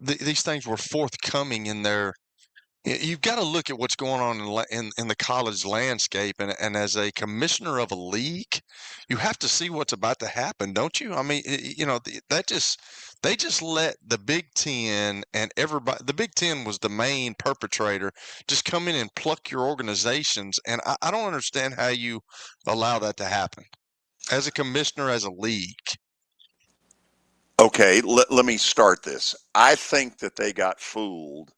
these things were forthcoming in their. You've got to look at what's going on in the college landscape, and as a commissioner of a league, you have to see what's about to happen, don't you? I mean, they just let the Big Ten and everybody. The Big Ten was the main perpetrator. Just come in and pluck your organizations, and I don't understand how you allow that to happen as a commissioner, as a league. Okay, let me start this. I think that they got fooled.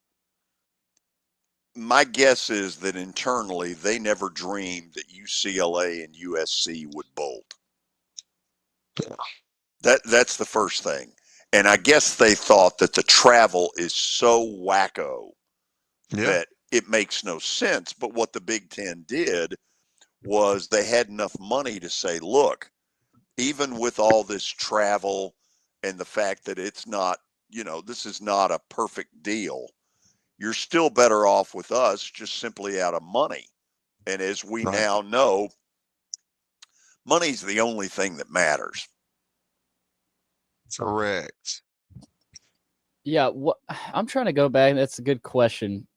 My guess is that internally they never dreamed that UCLA and USC would bolt. That's the first thing. And I guess they thought that the travel is so wacko that it makes no sense. But what the Big Ten did was they had enough money to say, look, even with all this travel and the fact that it's not, this is not a perfect deal, you're still better off with us just simply out of money. And as we now know, money's the only thing that matters. Correct. Yeah, I'm trying to go back. That's a good question,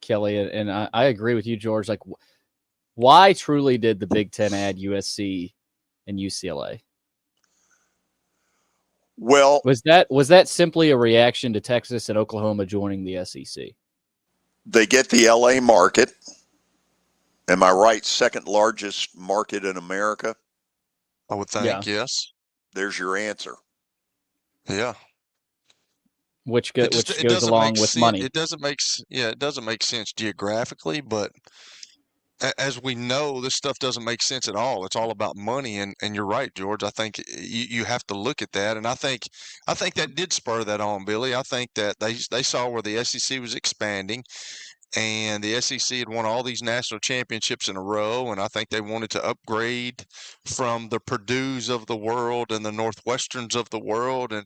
Kelly, and I agree with you, George. Like, why truly did the Big Ten add USC and UCLA? Well, was that simply a reaction to Texas and Oklahoma joining the SEC? They get the LA market. Am I right? Second largest market in America? I would think, yes. There's your answer. Yeah. Which goes along with money. It doesn't make sense geographically, but as we know, this stuff doesn't make sense at all. It's all about money, and you're right, George. I think you have to look at that, and I think that did spur that on, Billy. I think that they saw where the SEC was expanding, and the SEC had won all these national championships in a row, and I think they wanted to upgrade from the Purdues of the world and the Northwesterns of the world, and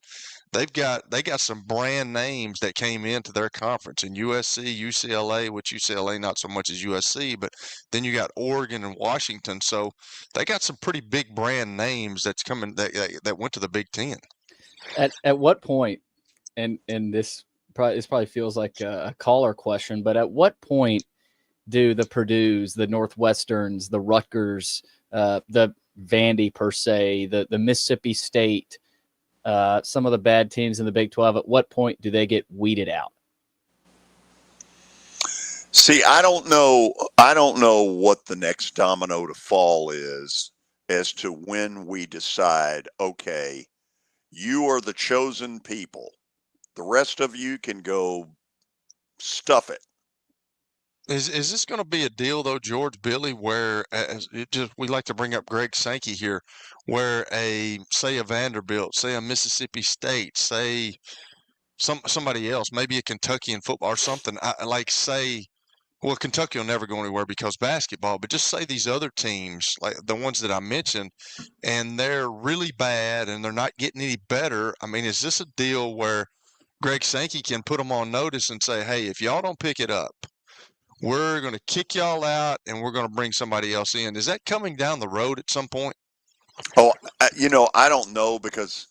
they got some brand names that came into their conference in USC, UCLA, which UCLA not so much as USC, but then you got Oregon and Washington, so they got some pretty big brand names that's coming that went to the Big Ten. At what point, and this probably feels like a caller question, but at what point do the Purdues, the Northwesterns, the Rutgers, the Vandy per se, the Mississippi State, some of the bad teams in the Big 12, at what point do they get weeded out? See, I don't know what the next domino to fall is as to when we decide, okay, you are the chosen people. The rest of you can go stuff it. Is this going to be a deal, though, George, Billy, where we like to bring up Greg Sankey here, where say a Vanderbilt, say a Mississippi State, say somebody else, maybe a Kentucky in football or something, well, Kentucky will never go anywhere because basketball, but just say these other teams, like the ones that I mentioned, and they're really bad and they're not getting any better. I mean, is this a deal where Greg Sankey can put them on notice and say, hey, if y'all don't pick it up, we're going to kick y'all out and we're going to bring somebody else in? Is that coming down the road at some point? Oh, I don't know, because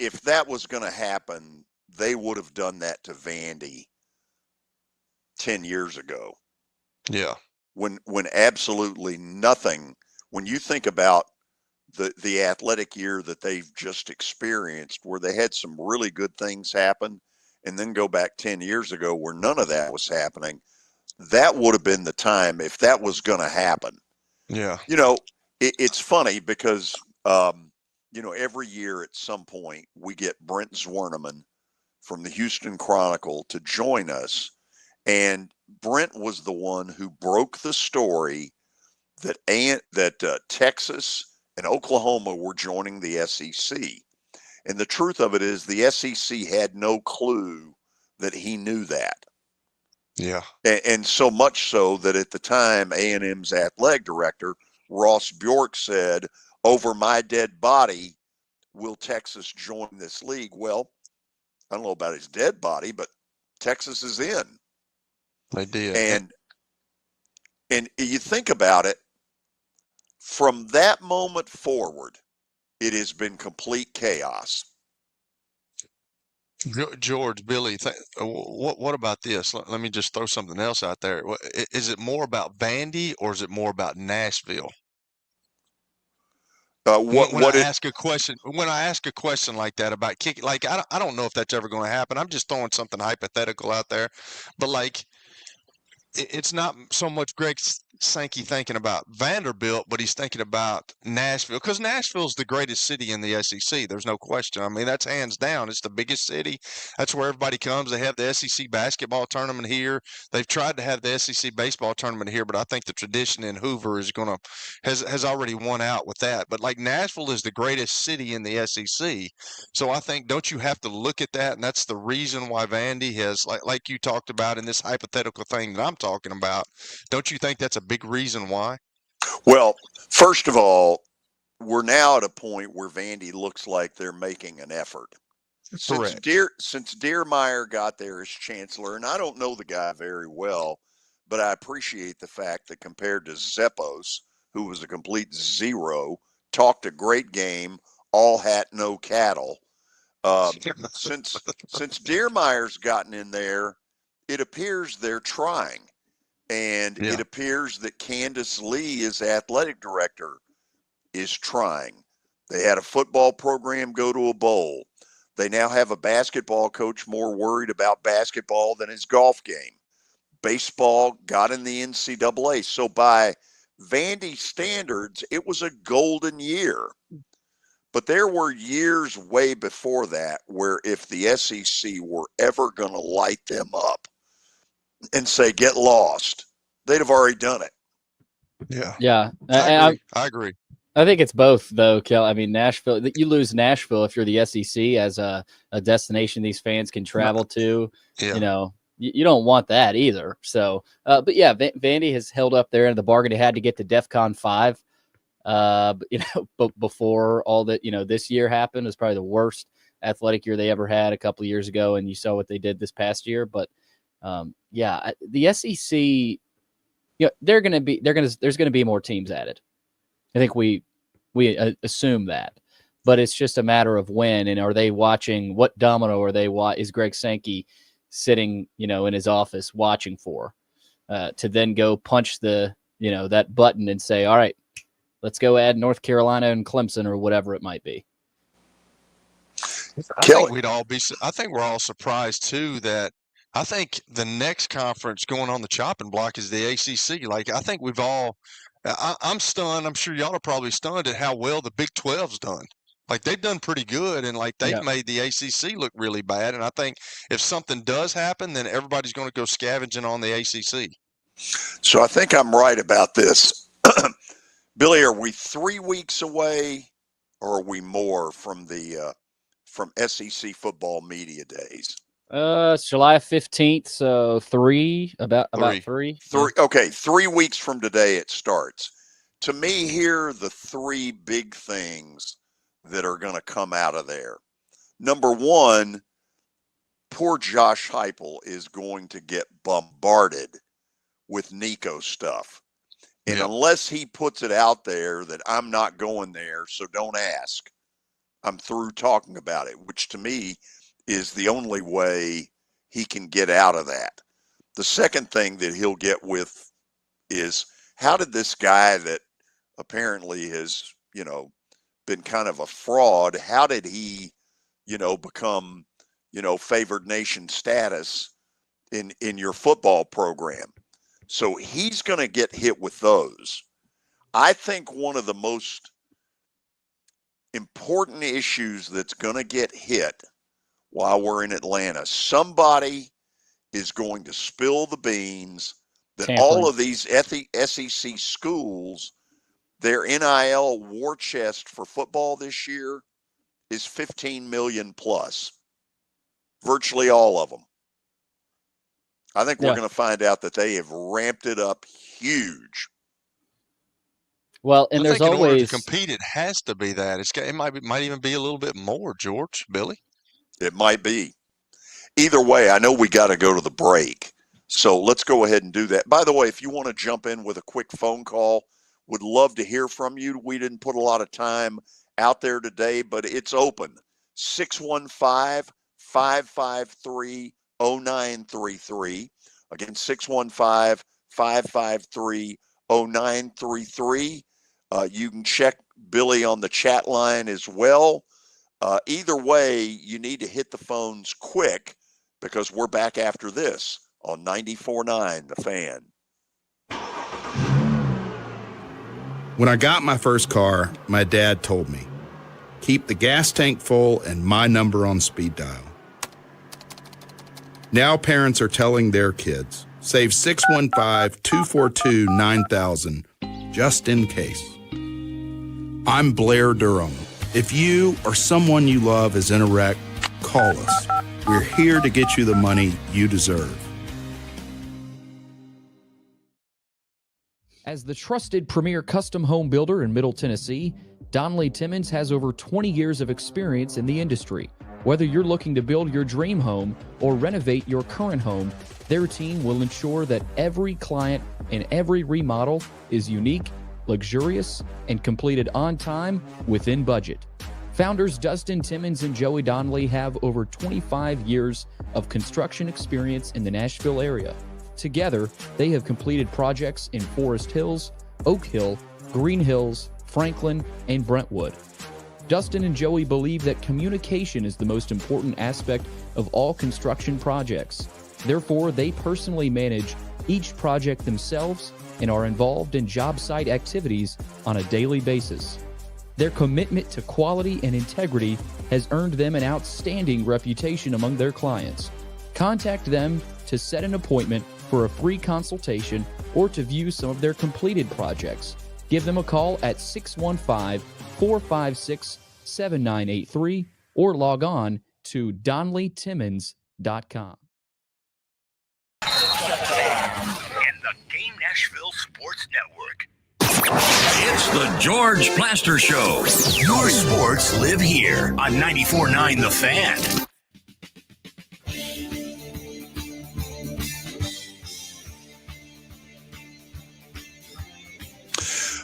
if that was going to happen, they would have done that to Vandy 10 years ago. Yeah. When absolutely nothing, when you think about the athletic year that they've just experienced, where they had some really good things happen, and then go back 10 years ago where none of that was happening, that would have been the time if that was going to happen. Yeah. It's funny because, every year at some point we get Brent Zwerneman from the Houston Chronicle to join us. And Brent was the one who broke the story that Texas and Oklahoma were joining the SEC. And the truth of it is the SEC had no clue that he knew that. Yeah. And so much so that at the time, A&M's athletic director, Ross Bjork, said, over my dead body, will Texas join this league? Well, I don't know about his dead body, but Texas is in. They did. And you think about it, from that moment forward, it has been complete chaos. George, Billy, what about this? Let me just throw something else out there. Is it more about Vandy or is it more about Nashville? When I ask a question like that about kicking, like I don't know if that's ever going to happen. I'm just throwing something hypothetical out there, but like it's not so much Greg Sankey thinking about Vanderbilt, but he's thinking about Nashville, because Nashville's the greatest city in the SEC. There's no question. I mean, that's hands down. It's the biggest city. That's where everybody comes. They have the SEC basketball tournament here. They've tried to have the SEC baseball tournament here, but I think the tradition in Hoover has already won out with that. But like Nashville is the greatest city in the SEC. So I think, don't you have to look at that? And that's the reason why Vandy has, like you talked about in this hypothetical thing that I'm talking about. Don't you think that's a big reason why? Well, first of all, we're now at a point where Vandy looks like they're making an effort. Since Deermeyer got there as chancellor, and I don't know the guy very well, but I appreciate the fact that compared to Zeppos, who was a complete zero, talked a great game, all hat, no cattle. Since Deermeyer's gotten in there, it appears they're trying. And it appears that Candace Lee, as athletic director, is trying. They had a football program go to a bowl. They now have a basketball coach more worried about basketball than his golf game. Baseball got in the NCAA. So by Vandy standards, it was a golden year. But there were years way before that where if the SEC were ever going to light them up and say, get lost, they'd have already done it. Yeah. I agree. I think it's both, though, Kel. I mean, Nashville, you lose Nashville if you're the SEC as a destination these fans can travel to. Yeah. You don't want that either. So, but yeah, Vandy has held up there in the bargain. It had to get to DEFCON 5. But before all that, this year happened, it was probably the worst athletic year they ever had a couple of years ago. And you saw what they did this past year. But the SEC, there's going to be more teams added. I think we assume that, but it's just a matter of when, and are they watching, what domino are they, is Greg Sankey sitting, in his office watching for, to then go punch that button and say, all right, let's go add North Carolina and Clemson or whatever it might be. I think we're all surprised too that I think the next conference going on the chopping block is the ACC. Like, I think I'm stunned. I'm sure y'all are probably stunned at how well the Big 12's done. Like, they've done pretty good, and like they've made the ACC look really bad. And I think if something does happen, then everybody's going to go scavenging on the ACC. So I think I'm right about this. Billy, are we 3 weeks away, or are we more from from SEC football media days? It's July 15th, so about three. Okay, 3 weeks from today it starts. To me, here are the three big things that are going to come out of there. Number one, poor Josh Heupel is going to get bombarded with Nico stuff. And unless he puts it out there that I'm not going there, so don't ask, I'm through talking about it, which to me is the only way he can get out of that. The second thing that he'll get with is, how did this guy that apparently has, been kind of a fraud, how did he, become, favored nation status in your football program? So he's going to get hit with those. I think one of the most important issues that's going to get hit while we're in Atlanta. Somebody is going to spill the beans that all of these SEC schools, their NIL war chest for football this year is 15 million plus. Virtually all of them. I think we're going to find out that they have ramped it up huge. Well, and there's in always order to compete, it has to be that. It might even be a little bit more, George, Billy. It might be. Either way, I know we got to go to the break. So let's go ahead and do that. By the way, if you want to jump in with a quick phone call, would love to hear from you. We didn't put a lot of time out there today, but it's open. 615-553-0933. Again, 615-553-0933. You can check Billy on the chat line as well. Either way, you need to hit the phones quick because we're back after this on 94.9 The Fan. When I got my first car, my dad told me, keep the gas tank full and my number on speed dial. Now parents are telling their kids, save 615-242-9000 just in case. I'm Blair Durham. If you or someone you love is in a wreck, call us. We're here to get you the money you deserve. As the trusted premier custom home builder in Middle Tennessee, Donnelly Timmons has over 20 years of experience in the industry. Whether you're looking to build your dream home or renovate your current home, their team will ensure that every client and every remodel is unique, luxurious, and completed on time within budget. Founders Dustin Timmons and Joey Donnelly have over 25 years of construction experience in the Nashville area. Together, they have completed projects in Forest Hills, Oak Hill, Green Hills, Franklin, and Brentwood. Dustin and Joey believe that communication is the most important aspect of all construction projects. Therefore, they personally manage each project themselves and are involved in job site activities on a daily basis. Their commitment to quality and integrity has earned them an outstanding reputation among their clients. Contact them to set an appointment for a free consultation or to view some of their completed projects. Give them a call at 615-456-7983 or log on to DonnellyTimmons.com. And the Game Nashville Sports Network. It's the George Plaster Show. Your sports live here on 94.9 The Fan.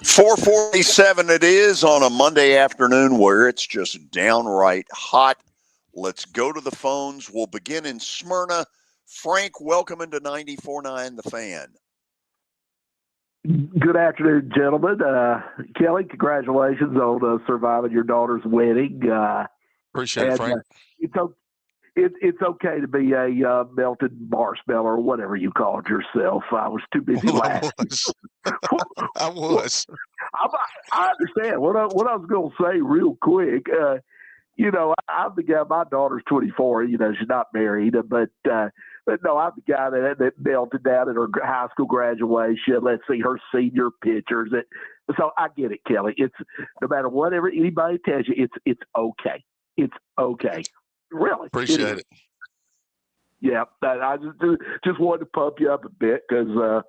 4:47 it is on a Monday afternoon where it's just downright hot. Let's go to the phones. We'll begin in Smyrna. Frank, welcome into 94.9 The Fan. Good afternoon, gentlemen. Kelly, congratulations on surviving your daughter's wedding. Appreciate it, Frank. It's okay to be a melted marshmallow or whatever you called yourself. I was too busy laughing. I was. I understand. What I was going to say real quick, I'm the guy, my daughter's 24, she's not married, but no, I'm the guy that melted down at her high school graduation. Let's see her senior pictures. So I get it, Kelly. It's no matter whatever anybody tells you, it's okay. It's okay. Really. Appreciate it. Yeah. I just wanted to pump you up a bit because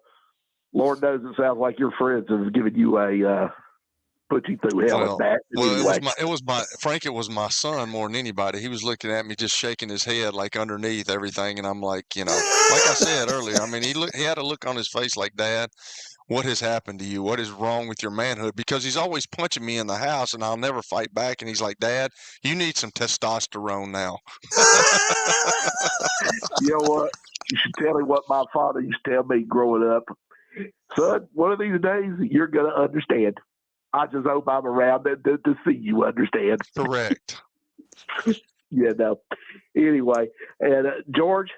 Lord knows it sounds like your friends have given you put you through hell and back. It was my son more than anybody. He was looking at me, just shaking his head like underneath everything, and I'm like, like I said earlier, I mean, he had a look on his face like, Dad, what has happened to you? What is wrong with your manhood? Because he's always punching me in the house, and I'll never fight back. And he's like, Dad, you need some testosterone now. You know what? You should tell him what my father used to tell me growing up. Son, one of these days, you're going to understand. I just hope I'm around to see you understand. Correct. Anyway, and George,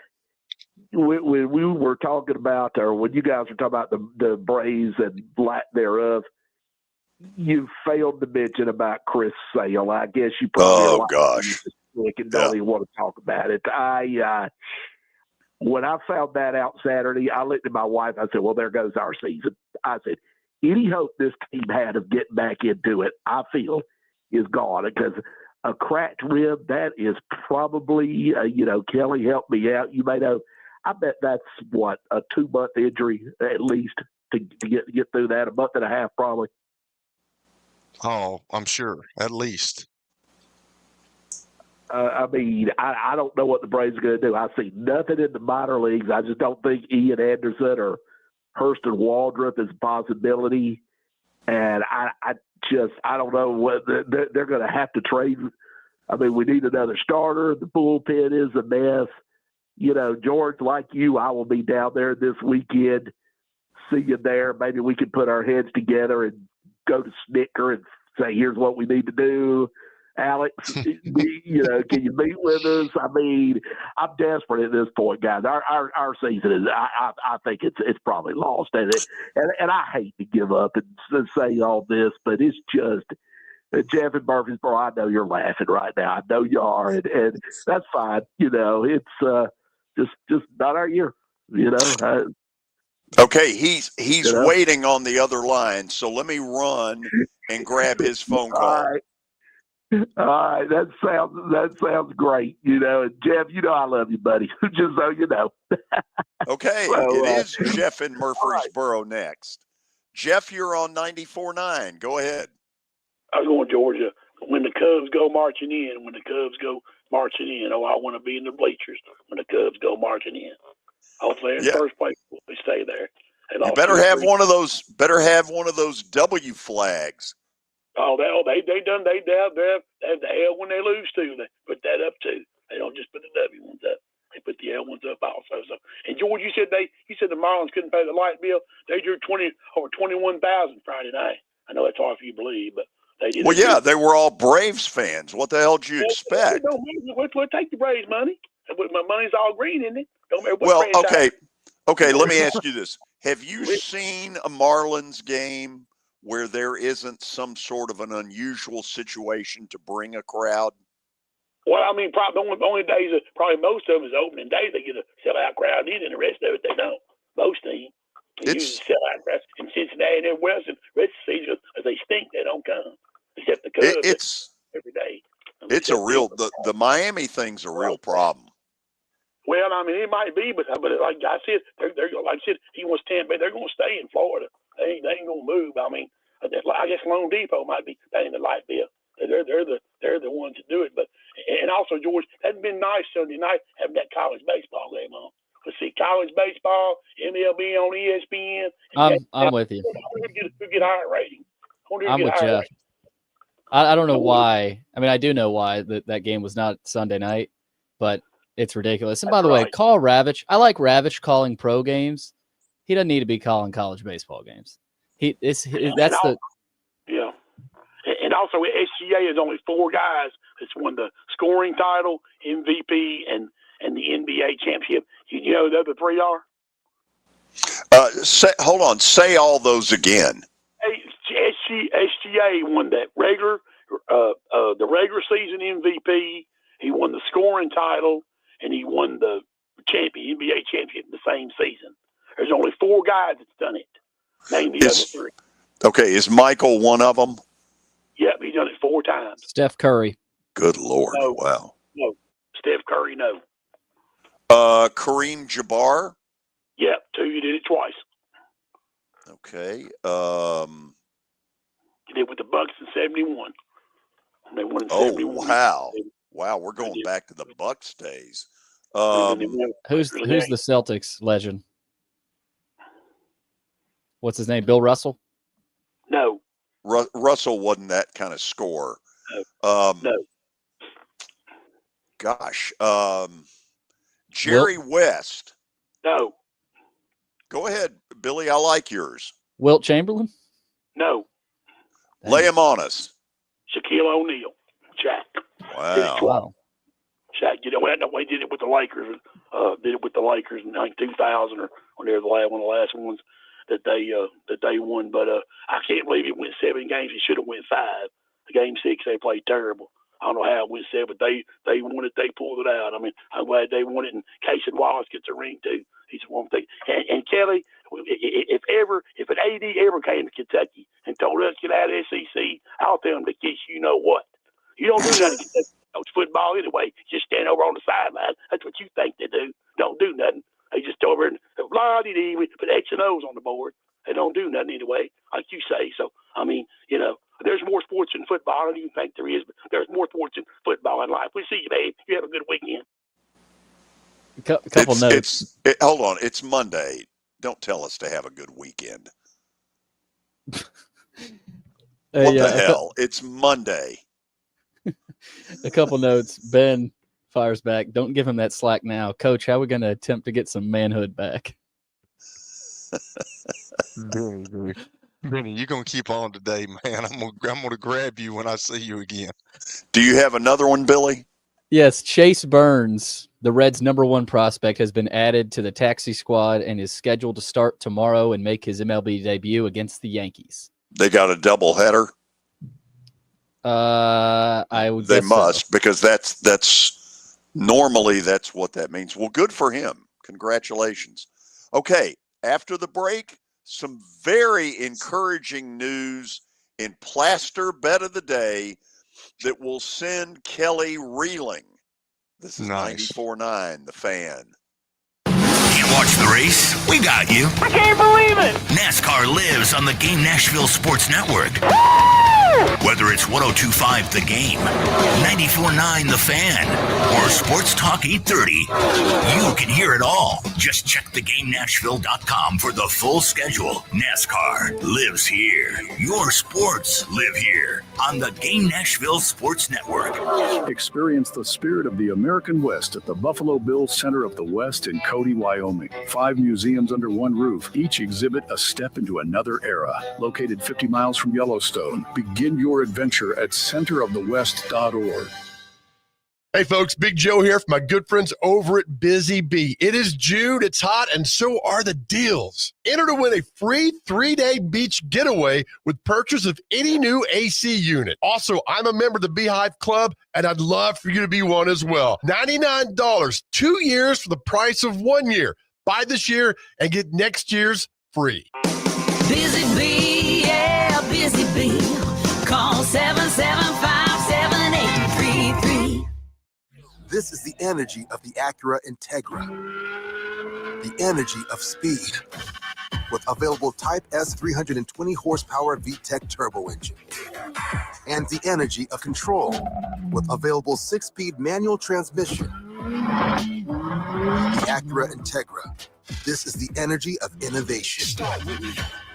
when we were talking about, or when you guys were talking about the Braves and lack thereof, you failed to mention about Chris Sale. I guess you probably and don't even want to talk about it. When I found that out Saturday, I looked at my wife. I said, "Well, there goes our season." I said, "Any hope this team had of getting back into it, I feel, is gone because a cracked rib that is probably Kelly helped me out. You may know. I bet that's a 2-month injury at least to get through that, a month and a half probably." Oh, I'm sure, at least. I mean, I don't know what the Braves are going to do. I see nothing in the minor leagues. I just don't think Ian Anderson or Hurston Waldrop is a possibility. And I don't know what they're going to have to trade. I mean, we need another starter. The bullpen is a mess. George, like you, I will be down there this weekend. See you there. Maybe we can put our heads together and go to Snicker and say, "Here's what we need to do." Alex, can you meet with us? I mean, I'm desperate at this point, guys. Our season is, I think it's probably lost, and I hate to give up and say all this, but it's just Jeff and Murfreesboro. I know you're laughing right now. I know you are, and that's fine. It's just not our year. Okay, he's waiting on the other line, so let me run and grab his phone call. All right, that sounds great. And Jeff, I love you, buddy. Just so you know. Okay, it is Jeff in Murfreesboro next. Jeff, you're on 94.9. Go ahead. I was going Georgia. When the Cubs go marching in, I want to be in the bleachers when the Cubs go marching in. Hopefully, in first place, we stay there. You better have one of those. Better have one of those W flags. Oh, they have the L when they lose too. They put that up too. They don't just put the W ones up. They put the L ones up also. So, and George, you said the Marlins couldn't pay the light bill. They drew 21,000 Friday night. I know that's hard for you to believe, but they did. Well, yeah, they were all Braves fans. What the hell did you expect? We'll take the Braves money. My money's all green, isn't it? Don't matter what. Well, okay. Let me ask you this: have you seen a Marlins game where there isn't some sort of an unusual situation to bring a crowd? Well, I mean, probably the only days, probably most of them is opening day. They get a sellout crowd in, and the rest of it they don't. Most teams usually sellout crowds in Cincinnati and everywhere else. And rest of the season, if they stink, they don't come. Except the Cubs every day. It's a real the Miami thing's a real problem. Well, I mean, it might be, but like I said, they're like I said, he wants Tampa Bay. They're going to stay in Florida. They ain't going to move. I mean, I guess Lone Depot might be paying the light bill. They're the ones that do it. But and also, George, that'd been nice Sunday night having that college baseball game on. Let's see, college baseball, MLB on ESPN. I'm with you. Who get higher rating? I'm with Jeff. I don't know why. I mean, I do know why that game was not Sunday night, but it's ridiculous. And by the way, call Ravitch. I like Ravitch calling pro games. He doesn't need to be calling college baseball games. Yeah. And also, SGA is only 4 guys that's won the scoring title, MVP, and the NBA championship. You know who the other 3 are? Hold on. Say all those again. SGA won that the regular season MVP. He won the scoring title, and he won the NBA championship in the same season. There's only 4 guys that's done it. Name the other 3. Okay, is Michael one of them? Yep, he's done it 4 times. Steph Curry. Good Lord. No. Wow. No. Steph Curry, no. Kareem Jabbar? Yep, 2. You did it twice. Okay. He did with the Bucks in 71. They won in 71. Wow. Wow, we're going back to the Bucks days. Who's the Celtics legend? What's his name? Bill Russell? No. Russell wasn't that kind of scorer. No. Gosh. Jerry West. No. Go ahead, Billy. I like yours. Wilt Chamberlain? No. Lay him on us. Shaquille O'Neal. Shaq. Wow. Shaq, he did it with the Lakers. Did it with the Lakers in 2000 or when they were one of the last ones. that they won. But I can't believe it went 7 games. It should have went 5. Game 6 they played terrible. I don't know how it went 7, but they won it. They pulled it out. I mean, I'm glad they won it. And Casey Wallace gets a ring too. He's one thing. And Kelly, if an AD ever came to Kentucky and told us to get out of the SEC, I'll tell him to kiss you know what. You don't do nothing to coach football anyway. Just stand over on the sideline. That's what you think they do. Don't do nothing. They just over and blah-dee-dee, put X and O's on the board. They don't do nothing anyway, like you say. So, I mean, there's more sports in football. I don't even think there is, but there's more sports in football in life. We see you, babe. You have a good weekend. Couple notes. Hold on. It's Monday. Don't tell us to have a good weekend. What the hell? It's Monday. A couple notes. Ben fires back. Don't give him that slack now. Coach, how are we going to attempt to get some manhood back? Benny, you're going to keep on today, man. I'm going to grab you when I see you again. Do you have another one, Billy? Yes, Chase Burns, the Reds' #1 prospect, has been added to the taxi squad and is scheduled to start tomorrow and make his MLB debut against the Yankees. They got a doubleheader? They must, because that's normally that's what that means. Well, good for him. Congratulations. Okay, after the break, some very encouraging news in Plaster Bet of the Day that will send Kelly reeling. This is nice. 94.9, The Fan. Can't watch the race? We got you. I can't believe it! NASCAR lives on the Game Nashville Sports Network. Whether it's 102.5 The Game, 94.9 The Fan, or Sports Talk 830, you can hear it all. Just check theGameNashville.com for the full schedule. NASCAR lives here. Your sports live here on the Game Nashville Sports Network. Experience the spirit of the American West at the Buffalo Bills Center of the West in Cody, Wyoming. 5 museums under one roof. Each exhibit a step into another era. Located 50 miles from Yellowstone. Begin your adventure at centerofthewest.org. Hey folks, Big Joe here from my good friends over at Busy Bee. It is June, it's hot, and so are the deals. Enter to win a free 3-day beach getaway with purchase of any new AC unit. Also, I'm a member of the Beehive Club, and I'd love for you to be one as well. $99, 2 years for the price of 1 year. Buy this year and get next year's free. Busy Bee, yeah, Busy Bee. Call 775-7833. This is the energy of the Acura Integra. The energy of speed. With available Type S 320 horsepower VTEC turbo engine. And the energy of control. With available 6-speed manual transmission. The Acura Integra. This is the energy of innovation.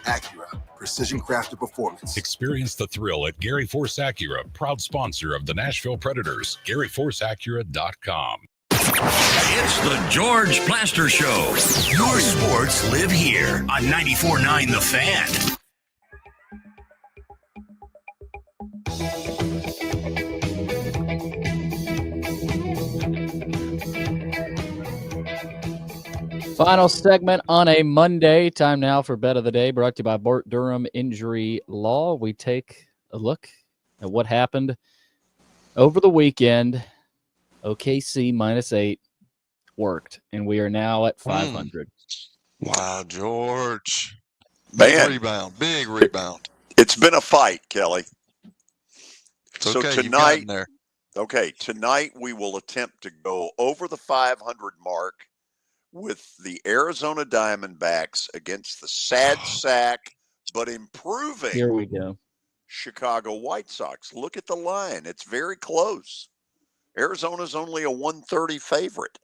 Acura, precision crafted performance. Experience the thrill at Gary Force Acura, proud sponsor of the Nashville Predators. GaryForceAcura.com. It's the George Plaster Show. Your sports live here on 94.9 The Fan. Final segment on a Monday. Time now for Bet of the Day, brought to you by Bart Durham Injury Law. We take a look at what happened over the weekend. OKC -8 worked, and we are now at 500. Wow, George. Man. Big rebound. It's been a fight, Kelly. It's okay, you've gotten there. Tonight we will attempt to go over the 500 mark with the Arizona Diamondbacks against the sad sack, but improving Here we go. Chicago White Sox. Look at the line. It's very close. Arizona's only a 130 favorite.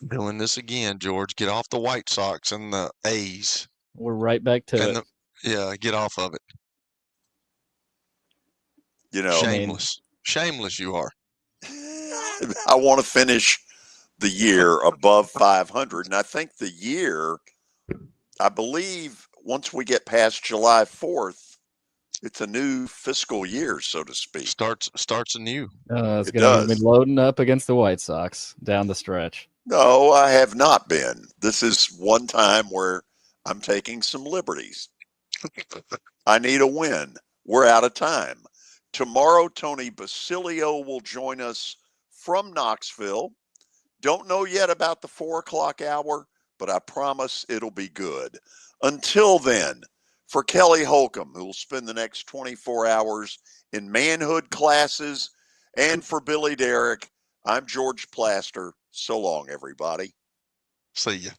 Doing this again, George. Get off the White Sox and the A's. We're right back to it. Get off of it. Shameless you are. I want to finish the year above 500. And I think the year, I believe once we get past July 4th, it's a new fiscal year, so to speak. Starts anew. It's going to be loading up against the White Sox down the stretch. No, I have not been. This is one time where I'm taking some liberties. I need a win. We're out of time. Tomorrow, Tony Basilio will join us from Knoxville. Don't know yet about the 4 o'clock hour, but I promise it'll be good. Until then, for Kelly Holcomb, who will spend the next 24 hours in manhood classes, and for Billy Derrick, I'm George Plaster. So long, everybody. See ya.